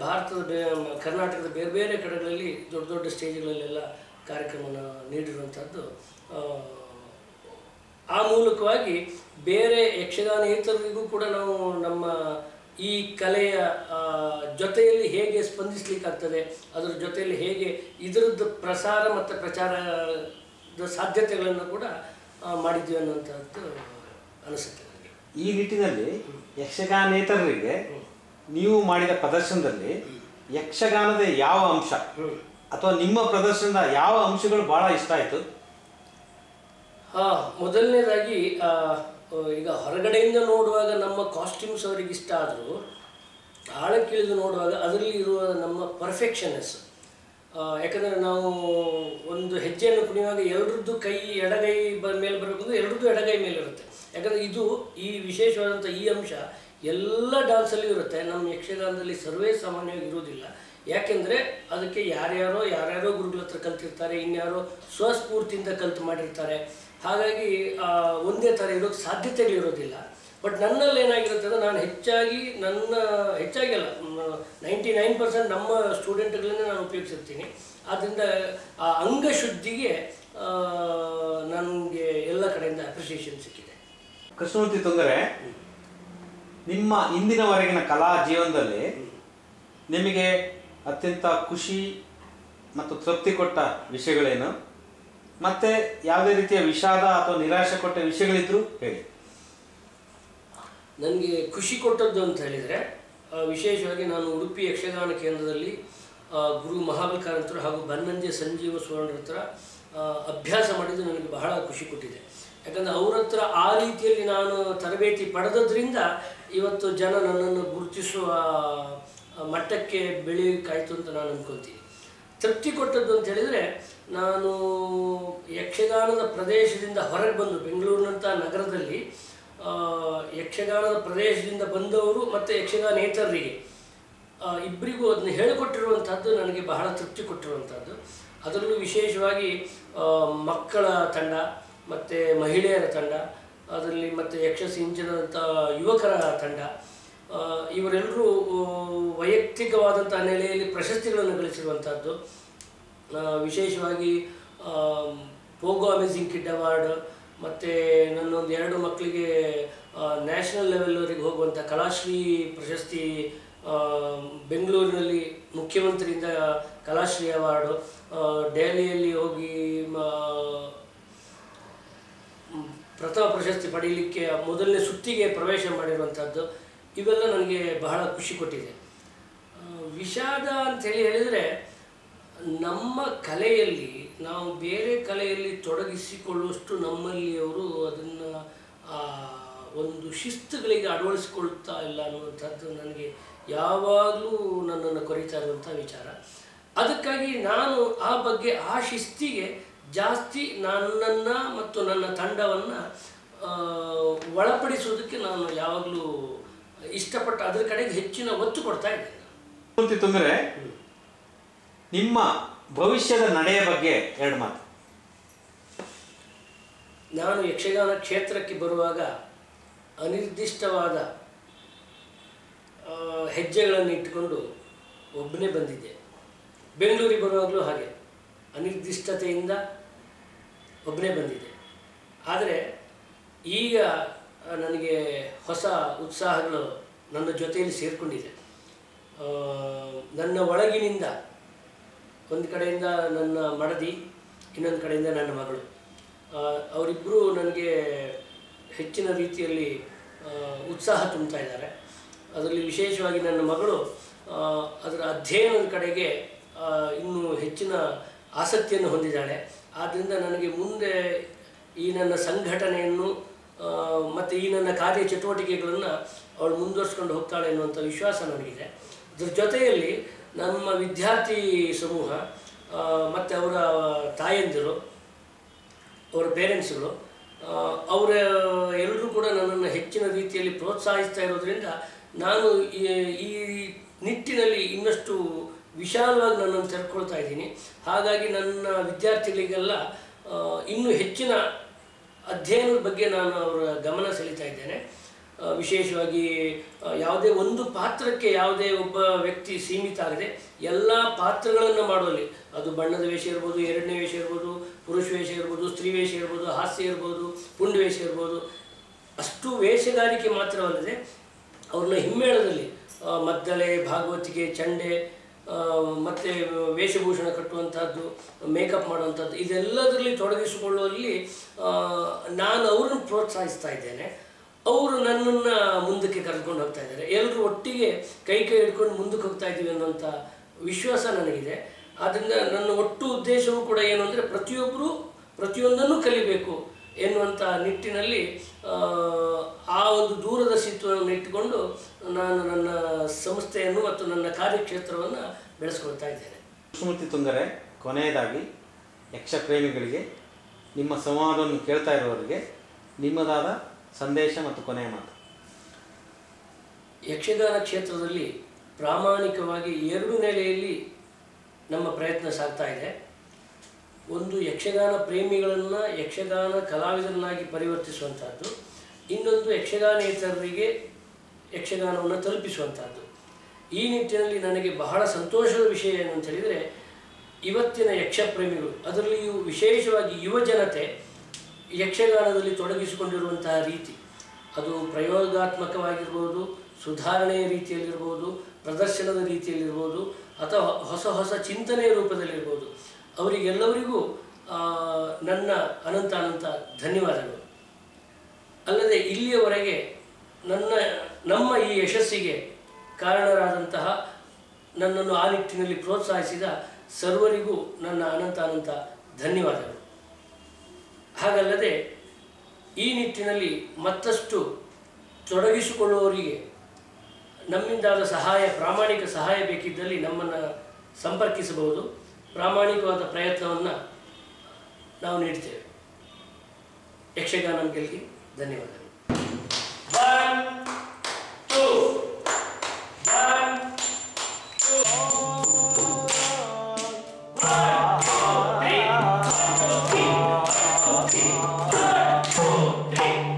ಕರ್ನಾಟಕದ ಬೇರೆ ಬೇರೆ ಕಡೆಗಳಲ್ಲಿ ದೊಡ್ಡ ದೊಡ್ಡ ಸ್ಟೇಜ್ಗಳಲ್ಲೆಲ್ಲ ಕಾರ್ಯಕ್ರಮವನ್ನು ನೀಡಿರುವಂಥದ್ದು. ಆ ಮೂಲಕವಾಗಿ ಬೇರೆ ಯಕ್ಷಗಾನೇತರರಿಗೂ ಕೂಡ ನಾವು ನಮ್ಮ ಈ ಕಲೆಯ ಜೊತೆಯಲ್ಲಿ ಹೇಗೆ ಸ್ಪಂದಿಸಲಿಕ್ಕಾಗ್ತದೆ, ಅದರ ಜೊತೆಯಲ್ಲಿ ಹೇಗೆ ಇದರದ್ದು ಪ್ರಸಾರ ಮತ್ತು ಪ್ರಚಾರದ ಸಾಧ್ಯತೆಗಳನ್ನು ಕೂಡ ಮಾಡಿದ್ವಿ ಅನ್ನುವಂಥದ್ದು ಅನಿಸುತ್ತೆ ನನಗೆ. ಈ ನಿಟ್ಟಿನಲ್ಲಿ ಯಕ್ಷಗಾನೇತರರಿಗೆ ನೀವು ಮಾಡಿದ ಪ್ರದರ್ಶನದಲ್ಲಿ ಯಕ್ಷಗಾನದ ಯಾವ ಅಂಶ ಅಥವಾ ನಿಮ್ಮ ಪ್ರದರ್ಶನದ ಯಾವ ಅಂಶಗಳು ಬಹಳ ಇಷ್ಟ ಆಯಿತು? ಮೊದಲನೇದಾಗಿ ಈಗ ಹೊರಗಡೆಯಿಂದ ನೋಡುವಾಗ ನಮ್ಮ ಕಾಸ್ಟ್ಯೂಮ್ಸ್ ಅವರಿಗೆ ಇಷ್ಟ ಆದರೂ ಆಳಕ್ಕಿಳಿದು ನೋಡುವಾಗ ಅದರಲ್ಲಿ ಇರುವ ನಮ್ಮ ಪರ್ಫೆಕ್ಷನ್ನೆಸ್. ಯಾಕಂದರೆ ನಾವು ಒಂದು ಹೆಜ್ಜೆಯನ್ನು ಕುಣಿಯುವಾಗ ಎರಡರದ್ದು ಕೈ ಎಡಗೈ ಮೇಲೆ ಬರಬೇಕು, ಎರಡರದ್ದು ಎಡಗೈ ಮೇಲೆ ಇರುತ್ತೆ. ಯಾಕಂದರೆ ಈ ವಿಶೇಷವಾದಂಥ ಈ ಅಂಶ ಎಲ್ಲ ಡ್ಯಾನ್ಸಲ್ಲಿ ಇರುತ್ತೆ, ನಮ್ಮ ಯಕ್ಷಗಾನದಲ್ಲಿ ಸರ್ವೇ ಸಾಮಾನ್ಯವಾಗಿ ಇರುವುದಿಲ್ಲ. ಯಾಕೆಂದರೆ ಅದಕ್ಕೆ ಯಾರ್ಯಾರೋ ಗುರುಗಳ ಹತ್ರ ಕಲ್ತಿರ್ತಾರೆ, ಇನ್ಯಾರೋ ಸ್ವಸ್ಫೂರ್ತಿಯಿಂದ ಕಲ್ತು ಮಾಡಿರ್ತಾರೆ. ಹಾಗಾಗಿ ಒಂದೇ ಥರ ಇರೋಕ್ಕೆ ಸಾಧ್ಯತೆಗಳಿರೋದಿಲ್ಲ. ಬಟ್ ನನ್ನಲ್ಲಿ ಏನಾಗಿರುತ್ತೆ ಅಂದರೆ ನಾನು ಹೆಚ್ಚಾಗಿ ಅಲ್ಲ 99% ನಮ್ಮ ಸ್ಟೂಡೆಂಟ್ಗಳನ್ನೇ ನಾನು ಉಪಯೋಗಿಸಿರ್ತೀನಿ. ಆದ್ದರಿಂದ ಆ ಅಂಗಶುದ್ಧಿಗೆ ನನಗೆ ಎಲ್ಲ ಕಡೆಯಿಂದ ಅಪ್ರಿಸಿಯೇಷನ್ ಸಿಕ್ಕಿದೆ. ಕೃಷ್ಣಮೂರ್ತಿ ತುಂಗರೆ, ನಿಮ್ಮ ಇಂದಿನವರೆಗಿನ ಕಲಾ ಜೀವನದಲ್ಲಿ ನಿಮಗೆ ಅತ್ಯಂತ ಖುಷಿ ಮತ್ತು ತೃಪ್ತಿ ಕೊಟ್ಟ ವಿಷಯಗಳೇನು? ಮತ್ತೆ ಯಾವುದೇ ರೀತಿಯ ವಿಷಾದ ಅಥವಾ ನಿರಾಶೆ ಕೊಟ್ಟ ವಿಷಯಗಳಿದ್ರು ಹೇಳಿ. ನನಗೆ ಖುಷಿ ಕೊಟ್ಟದ್ದು ಅಂತ ಹೇಳಿದರೆ, ವಿಶೇಷವಾಗಿ ನಾನು ಉಡುಪಿ ಯಕ್ಷಗಾನ ಕೇಂದ್ರದಲ್ಲಿ ಗುರು ಮಹಾಬಲಕಾರಂತರು ಹಾಗೂ ಬನ್ನಂಜೆ ಸಂಜೀವ ಸುವರ್ಣರ ಹತ್ರ ಅಭ್ಯಾಸ ಮಾಡಿದ್ದು ನನಗೆ ಬಹಳ ಖುಷಿ ಕೊಟ್ಟಿದೆ. ಯಾಕಂದರೆ ಅವ್ರ ಹತ್ರ ಆ ರೀತಿಯಲ್ಲಿ ನಾನು ತರಬೇತಿ ಪಡೆದದ್ರಿಂದ ಇವತ್ತು ಜನ ನನ್ನನ್ನು ಗುರುತಿಸುವ ಮಟ್ಟಕ್ಕೆ ಬೆಳೆಯೋಕ್ಕಾಯಿತು ಅಂತ ನಾನು ಅಂದ್ಕೊಳ್ತೀನಿ. ತೃಪ್ತಿ ಕೊಟ್ಟದ್ದು ಅಂತ ಹೇಳಿದರೆ, ನಾನು ಯಕ್ಷಗಾನದ ಪ್ರದೇಶದಿಂದ ಹೊರಗೆ ಬಂದು ಬೆಂಗಳೂರಿನಂಥ ನಗರದಲ್ಲಿ ಯಕ್ಷಗಾನದ ಪ್ರದೇಶದಿಂದ ಬಂದವರು ಮತ್ತು ಯಕ್ಷಗಾನೇತರರಿಗೆ ಇಬ್ಬರಿಗೂ ಅದನ್ನು ಹೇಳಿಕೊಟ್ಟಿರುವಂಥದ್ದು ನನಗೆ ಬಹಳ ತೃಪ್ತಿ ಕೊಟ್ಟಿರುವಂಥದ್ದು. ಅದರಲ್ಲೂ ವಿಶೇಷವಾಗಿ ಮಕ್ಕಳ ತಂಡ ಮತ್ತು ಮಹಿಳೆಯರ ತಂಡ, ಅದರಲ್ಲಿ ಮತ್ತು ಯಕ್ಷಸಿಂಚನದಂಥ ಯುವಕರ ತಂಡ, ಇವರೆಲ್ಲರೂ ವೈಯಕ್ತಿಕವಾದಂಥ ನೆಲೆಯಲ್ಲಿ ಪ್ರಶಸ್ತಿಗಳನ್ನು ಗಳಿಸಿರುವಂಥದ್ದು. ವಿಶೇಷವಾಗಿ ಪೋಗೋ ಅಮೇಜಿಂಗ್ ಕಿಡ್ ಅವಾರ್ಡ್, ಮತ್ತು ನನ್ನೊಂದು 2 ಮಕ್ಕಳಿಗೆ ನ್ಯಾಷನಲ್ ಲೆವೆಲ್ವರೆಗೆ ಹೋಗುವಂಥ ಕಲಾಶ್ರೀ ಪ್ರಶಸ್ತಿ, ಬೆಂಗಳೂರಿನಲ್ಲಿ ಮುಖ್ಯಮಂತ್ರಿಯಿಂದ ಕಲಾಶ್ರೀ ಅವಾರ್ಡು, ದೆಹಲಿಯಲ್ಲಿ ಹೋಗಿ ಪ್ರಥಮ ಪ್ರಶಸ್ತಿ ಪಡೀಲಿಕ್ಕೆ ಮೊದಲನೇ ಸುತ್ತಿಗೆ ಪ್ರವೇಶ ಮಾಡಿರುವಂಥದ್ದು, ಇವೆಲ್ಲ ನನಗೆ ಬಹಳ ಖುಷಿ ಕೊಟ್ಟಿದೆ. ವಿಷಾದ ಅಂಥೇಳಿ ಹೇಳಿದರೆ, ನಮ್ಮ ಕಲೆಯಲ್ಲಿ ನಾವು ಬೇರೆ ಕಲೆಯಲ್ಲಿ ತೊಡಗಿಸಿಕೊಳ್ಳುವಷ್ಟು ನಮ್ಮಲ್ಲಿಯವರು ಅದನ್ನು ಒಂದು ಶಿಸ್ತುಗಳಿಗೆ ಅಳವಡಿಸಿಕೊಳ್ತಾ ಇಲ್ಲ ಅನ್ನುವಂಥದ್ದು ನನಗೆ ಯಾವಾಗಲೂ ನನ್ನನ್ನು ಕೊರಿತಾ ಇರುವಂಥ ವಿಚಾರ. ಅದಕ್ಕಾಗಿ ನಾನು ಆ ಬಗ್ಗೆ ಆ ಶಿಸ್ತಿಗೆ ಜಾಸ್ತಿ ನನ್ನನ್ನು ಮತ್ತು ನನ್ನ ತಂಡವನ್ನು ಒಳಪಡಿಸೋದಕ್ಕೆ ನಾನು ಯಾವಾಗಲೂ ಇಷ್ಟಪಟ್ಟು ಅದರ ಕಡೆಗೆ ಹೆಚ್ಚಿನ ಒತ್ತು ಕೊಡ್ತಾ ಇದ್ದೇನೆ. ತೊಂದರೆ ನಿಮ್ಮ ಭವಿಷ್ಯದ ನಡೆಯ ಬಗ್ಗೆ 2 ಮಾತು. ನಾನು ಯಕ್ಷಗಾನ ಕ್ಷೇತ್ರಕ್ಕೆ ಬರುವಾಗ ಅನಿರ್ದಿಷ್ಟವಾದ ಹೆಜ್ಜೆಗಳನ್ನು ಇಟ್ಟುಕೊಂಡು ಒಬ್ಬನೇ ಬಂದಿದ್ದೆ. ಬೆಂಗಳೂರಿಗೆ ಬರುವಾಗಲೂ ಹಾಗೆ ಅನಿರ್ದಿಷ್ಟತೆಯಿಂದ ಒಬ್ಬನೇ ಬಂದಿದ್ದೆ. ಆದರೆ ಈಗ ನನಗೆ ಹೊಸ ಉತ್ಸಾಹಗಳು ನನ್ನ ಜೊತೆಯಲ್ಲಿ ಸೇರಿಕೊಂಡಿದೆ. ನನ್ನ ಒಳಗಿನಿಂದ ಒಂದು ಕಡೆಯಿಂದ ನನ್ನ ಮಡದಿ, ಇನ್ನೊಂದು ಕಡೆಯಿಂದ ನನ್ನ ಮಗಳು, ಅವರಿಬ್ಬರು ನನಗೆ ಹೆಚ್ಚಿನ ರೀತಿಯಲ್ಲಿ ಉತ್ಸಾಹ ತುಂಬ್ತಾ ಇದ್ದಾರೆ. ಅದರಲ್ಲಿ ವಿಶೇಷವಾಗಿ ನನ್ನ ಮಗಳು ಅದರ ಅಧ್ಯಯನದ ಕಡೆಗೆ ಇನ್ನೂ ಹೆಚ್ಚಿನ ಆಸಕ್ತಿಯನ್ನು ಹೊಂದಿದ್ದಾಳೆ. ಆದ್ದರಿಂದ ನನಗೆ ಮುಂದೆ ಈ ನನ್ನ ಸಂಘಟನೆಯನ್ನು ಮತ್ತು ಈ ನನ್ನ ಕಾರ್ಯಚಟುವಟಿಕೆಗಳನ್ನು ಅವಳು ಮುಂದುವರಿಸ್ಕೊಂಡು ಹೋಗ್ತಾಳೆ ಎನ್ನುವಂಥ ವಿಶ್ವಾಸ ನನಗಿದೆ. ಅದ್ರ ಜೊತೆಯಲ್ಲಿ ನಮ್ಮ ವಿದ್ಯಾರ್ಥಿ ಸಮೂಹ ಮತ್ತು ಅವರ ತಾಯಂದಿರು, ಅವರ ಪೇರೆಂಟ್ಸ್ಗಳು, ಅವರ ಎಲ್ಲರೂ ಕೂಡ ನನ್ನನ್ನು ಹೆಚ್ಚಿನ ರೀತಿಯಲ್ಲಿ ಪ್ರೋತ್ಸಾಹಿಸ್ತಾ ಇರೋದರಿಂದ ನಾನು ಈ ನಿಟ್ಟಿನಲ್ಲಿ ಇನ್ನಷ್ಟು ವಿಶಾಲವಾಗಿ ನನ್ನನ್ನು ತೆರೆದುಕೊಳ್ತಾ ಇದ್ದೀನಿ. ಹಾಗಾಗಿ ನನ್ನ ವಿದ್ಯಾರ್ಥಿಗಳಿಗೆಲ್ಲ ಇನ್ನೂ ಹೆಚ್ಚಿನ ಅಧ್ಯಯನದ ಬಗ್ಗೆ ನಾನು ಅವರ ಗಮನ ಸೆಳೀತಾ ಇದ್ದೇನೆ. ವಿಶೇಷವಾಗಿ ಯಾವುದೇ ಒಂದು ಪಾತ್ರಕ್ಕೆ ಯಾವುದೇ ಒಬ್ಬ ವ್ಯಕ್ತಿ ಸೀಮಿತ ಆಗದೆ ಎಲ್ಲ ಪಾತ್ರಗಳನ್ನು ಮಾಡುವಲ್ಲಿ, ಅದು ಬಣ್ಣದ ವೇಷ ಇರ್ಬೋದು, 2ನೇ ವೇಷ ಇರ್ಬೋದು, ಪುರುಷ ವೇಷ ಇರ್ಬೋದು, ಸ್ತ್ರೀ ವೇಷ ಇರ್ಬೋದು, ಹಾಸ್ಯ ಇರ್ಬೋದು, ಪುಂಡು ವೇಷ ಇರ್ಬೋದು, ಅಷ್ಟು ವೇಷಗಾರಿಕೆ ಮಾತ್ರವಲ್ಲದೆ ಅವ್ರನ್ನ ಹಿಮ್ಮೇಳದಲ್ಲಿ ಮದ್ದಳೆ, ಭಾಗವತಿಕೆ, ಚಂಡೆ ಮತ್ತು ವೇಷಭೂಷಣ ಕಟ್ಟುವಂಥದ್ದು, ಮೇಕಪ್ ಮಾಡುವಂಥದ್ದು, ಇದೆಲ್ಲದರಲ್ಲಿ ತೊಡಗಿಸಿಕೊಳ್ಳುವಲ್ಲಿ ನಾನು ಅವರನ್ನು ಪ್ರೋತ್ಸಾಹಿಸ್ತಾ ಇದ್ದೇನೆ. ಅವರು ನನ್ನನ್ನು ಮುಂದಕ್ಕೆ ಕರೆದುಕೊಂಡು ಹೋಗ್ತಾ ಇದ್ದಾರೆ. ಎಲ್ಲರೂ ಒಟ್ಟಿಗೆ ಕೈ ಹಿಡ್ಕೊಂಡು ಮುಂದಕ್ಕೆ ಹೋಗ್ತಾ ಇದ್ದೀವಿ ಅನ್ನೋಂಥ ವಿಶ್ವಾಸ ನನಗಿದೆ. ಆದ್ದರಿಂದ ನನ್ನ ಒಟ್ಟು ಉದ್ದೇಶವೂ ಕೂಡ ಏನು ಅಂದರೆ ಪ್ರತಿಯೊಬ್ಬರೂ ಪ್ರತಿಯೊಂದನ್ನು ಕಲಿಬೇಕು ಎನ್ನುವಂಥ ನಿಟ್ಟಿನಲ್ಲಿ ಆ ಒಂದು ದೂರದರ್ಶಿತ್ವವನ್ನು ಇಟ್ಟುಕೊಂಡು ನಾನು ನನ್ನ ಸಂಸ್ಥೆಯನ್ನು ಮತ್ತು ನನ್ನ ಕಾರ್ಯಕ್ಷೇತ್ರವನ್ನು ಬೆಳೆಸ್ಕೊಳ್ತಾ ಇದ್ದೇನೆ. ಸುಮತಿ ತುಂಗರೆ, ಕೊನೆಯದಾಗಿ ಯಕ್ಷ ಪ್ರೇಮಿಗಳಿಗೆ, ನಿಮ್ಮ ಸಂವಾದವನ್ನು ಕೇಳ್ತಾ ಇರೋರಿಗೆ ನಿಮ್ಮದಾದ ಸಂದೇಶ ಮತ್ತು ಕೊನೆಯ ಮಾತು. ಯಕ್ಷಗಾನ ಕ್ಷೇತ್ರದಲ್ಲಿ ಪ್ರಾಮಾಣಿಕವಾಗಿ 2 ನೆಲೆಯಲ್ಲಿ ನಮ್ಮ ಪ್ರಯತ್ನ ಸಾಗ್ತಾ ಇದೆ. ಒಂದು, ಯಕ್ಷಗಾನ ಪ್ರೇಮಿಗಳನ್ನು ಯಕ್ಷಗಾನ ಕಲಾವಿದರನ್ನಾಗಿ ಪರಿವರ್ತಿಸುವಂಥದ್ದು. ಇನ್ನೊಂದು, ಯಕ್ಷಗಾನೇತರರಿಗೆ ಯಕ್ಷಗಾನವನ್ನು ತಲುಪಿಸುವಂಥದ್ದು. ಈ ನಿಟ್ಟಿನಲ್ಲಿ ನನಗೆ ಬಹಳ ಸಂತೋಷದ ವಿಷಯ ಏನು ಅಂತ ಹೇಳಿದರೆ, ಇವತ್ತಿನ ಯಕ್ಷ ಪ್ರೇಮಿಗಳು, ಅದರಲ್ಲಿಯೂ ವಿಶೇಷವಾಗಿ ಯುವ ಜನತೆ ಯಕ್ಷಗಾನದಲ್ಲಿ ತೊಡಗಿಸಿಕೊಂಡಿರುವಂತಹ ರೀತಿ, ಅದು ಪ್ರಯೋಗಾತ್ಮಕವಾಗಿರ್ಬೋದು, ಸುಧಾರಣೆಯ ರೀತಿಯಲ್ಲಿರ್ಬೋದು, ಪ್ರದರ್ಶನದ ರೀತಿಯಲ್ಲಿರ್ಬೋದು, ಅಥವಾ ಹೊಸ ಹೊಸ ಚಿಂತನೆಯ ರೂಪದಲ್ಲಿರ್ಬೋದು, ಅವರಿಗೆಲ್ಲವರಿಗೂ ನನ್ನ ಅನಂತ ಧನ್ಯವಾದಗಳು. ಅಲ್ಲದೆ ಇಲ್ಲಿಯವರೆಗೆ ನಮ್ಮ ಈ ಯಶಸ್ಸಿಗೆ ಕಾರಣರಾದಂತಹ, ನನ್ನನ್ನು ಆ ನಿಟ್ಟಿನಲ್ಲಿ ಪ್ರೋತ್ಸಾಹಿಸಿದ ಸರ್ವರಿಗೂ ನನ್ನ ಅನಂತ ಧನ್ಯವಾದಗಳು. ಹಾಗಲ್ಲದೆ ಈ ನಿಟ್ಟಿನಲ್ಲಿ ಮತ್ತಷ್ಟು ತೊಡಗಿಸಿಕೊಳ್ಳುವವರಿಗೆ ನಮ್ಮಿಂದಾದ ಸಹಾಯ, ಪ್ರಾಮಾಣಿಕ ಸಹಾಯ ಬೇಕಿದ್ದಲ್ಲಿ ನಮ್ಮನ್ನು ಸಂಪರ್ಕಿಸಬಹುದು. ಪ್ರಾಮಾಣಿಕವಾದ ಪ್ರಯತ್ನವನ್ನು ನಾವು ನೀಡ್ತೇವೆ. ಯಕ್ಷಗಾನ ಗೆಲ್ಗೆ ಧನ್ಯವಾದಗಳು. 1, 2, 1, 2, 1, 2, 3.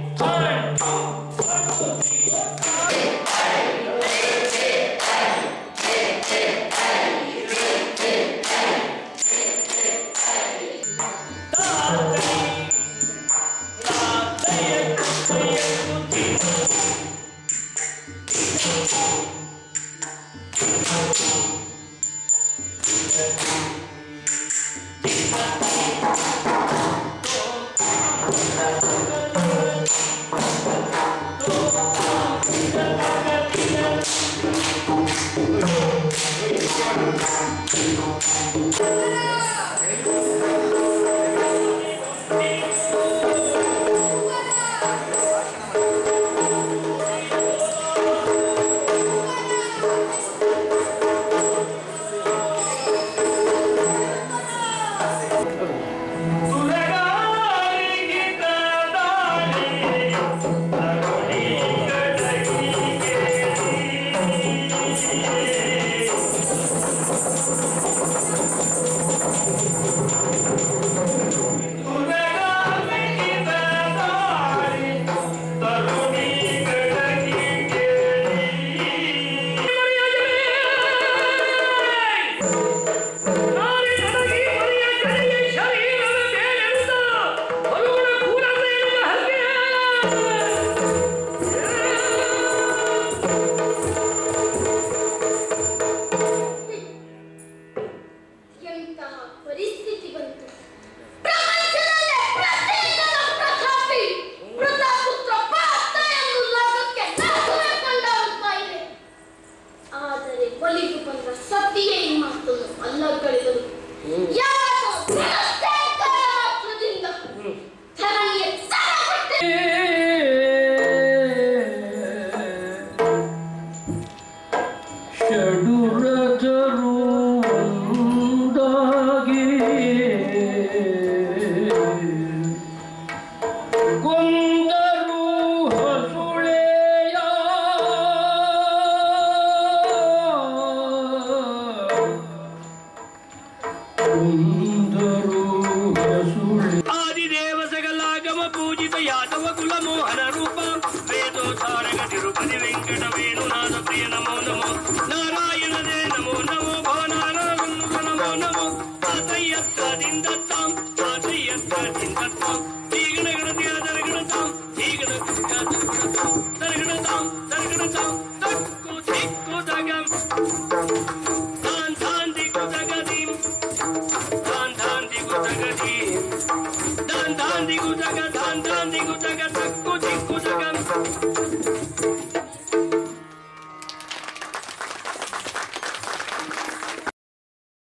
Dan dan di gutaga tak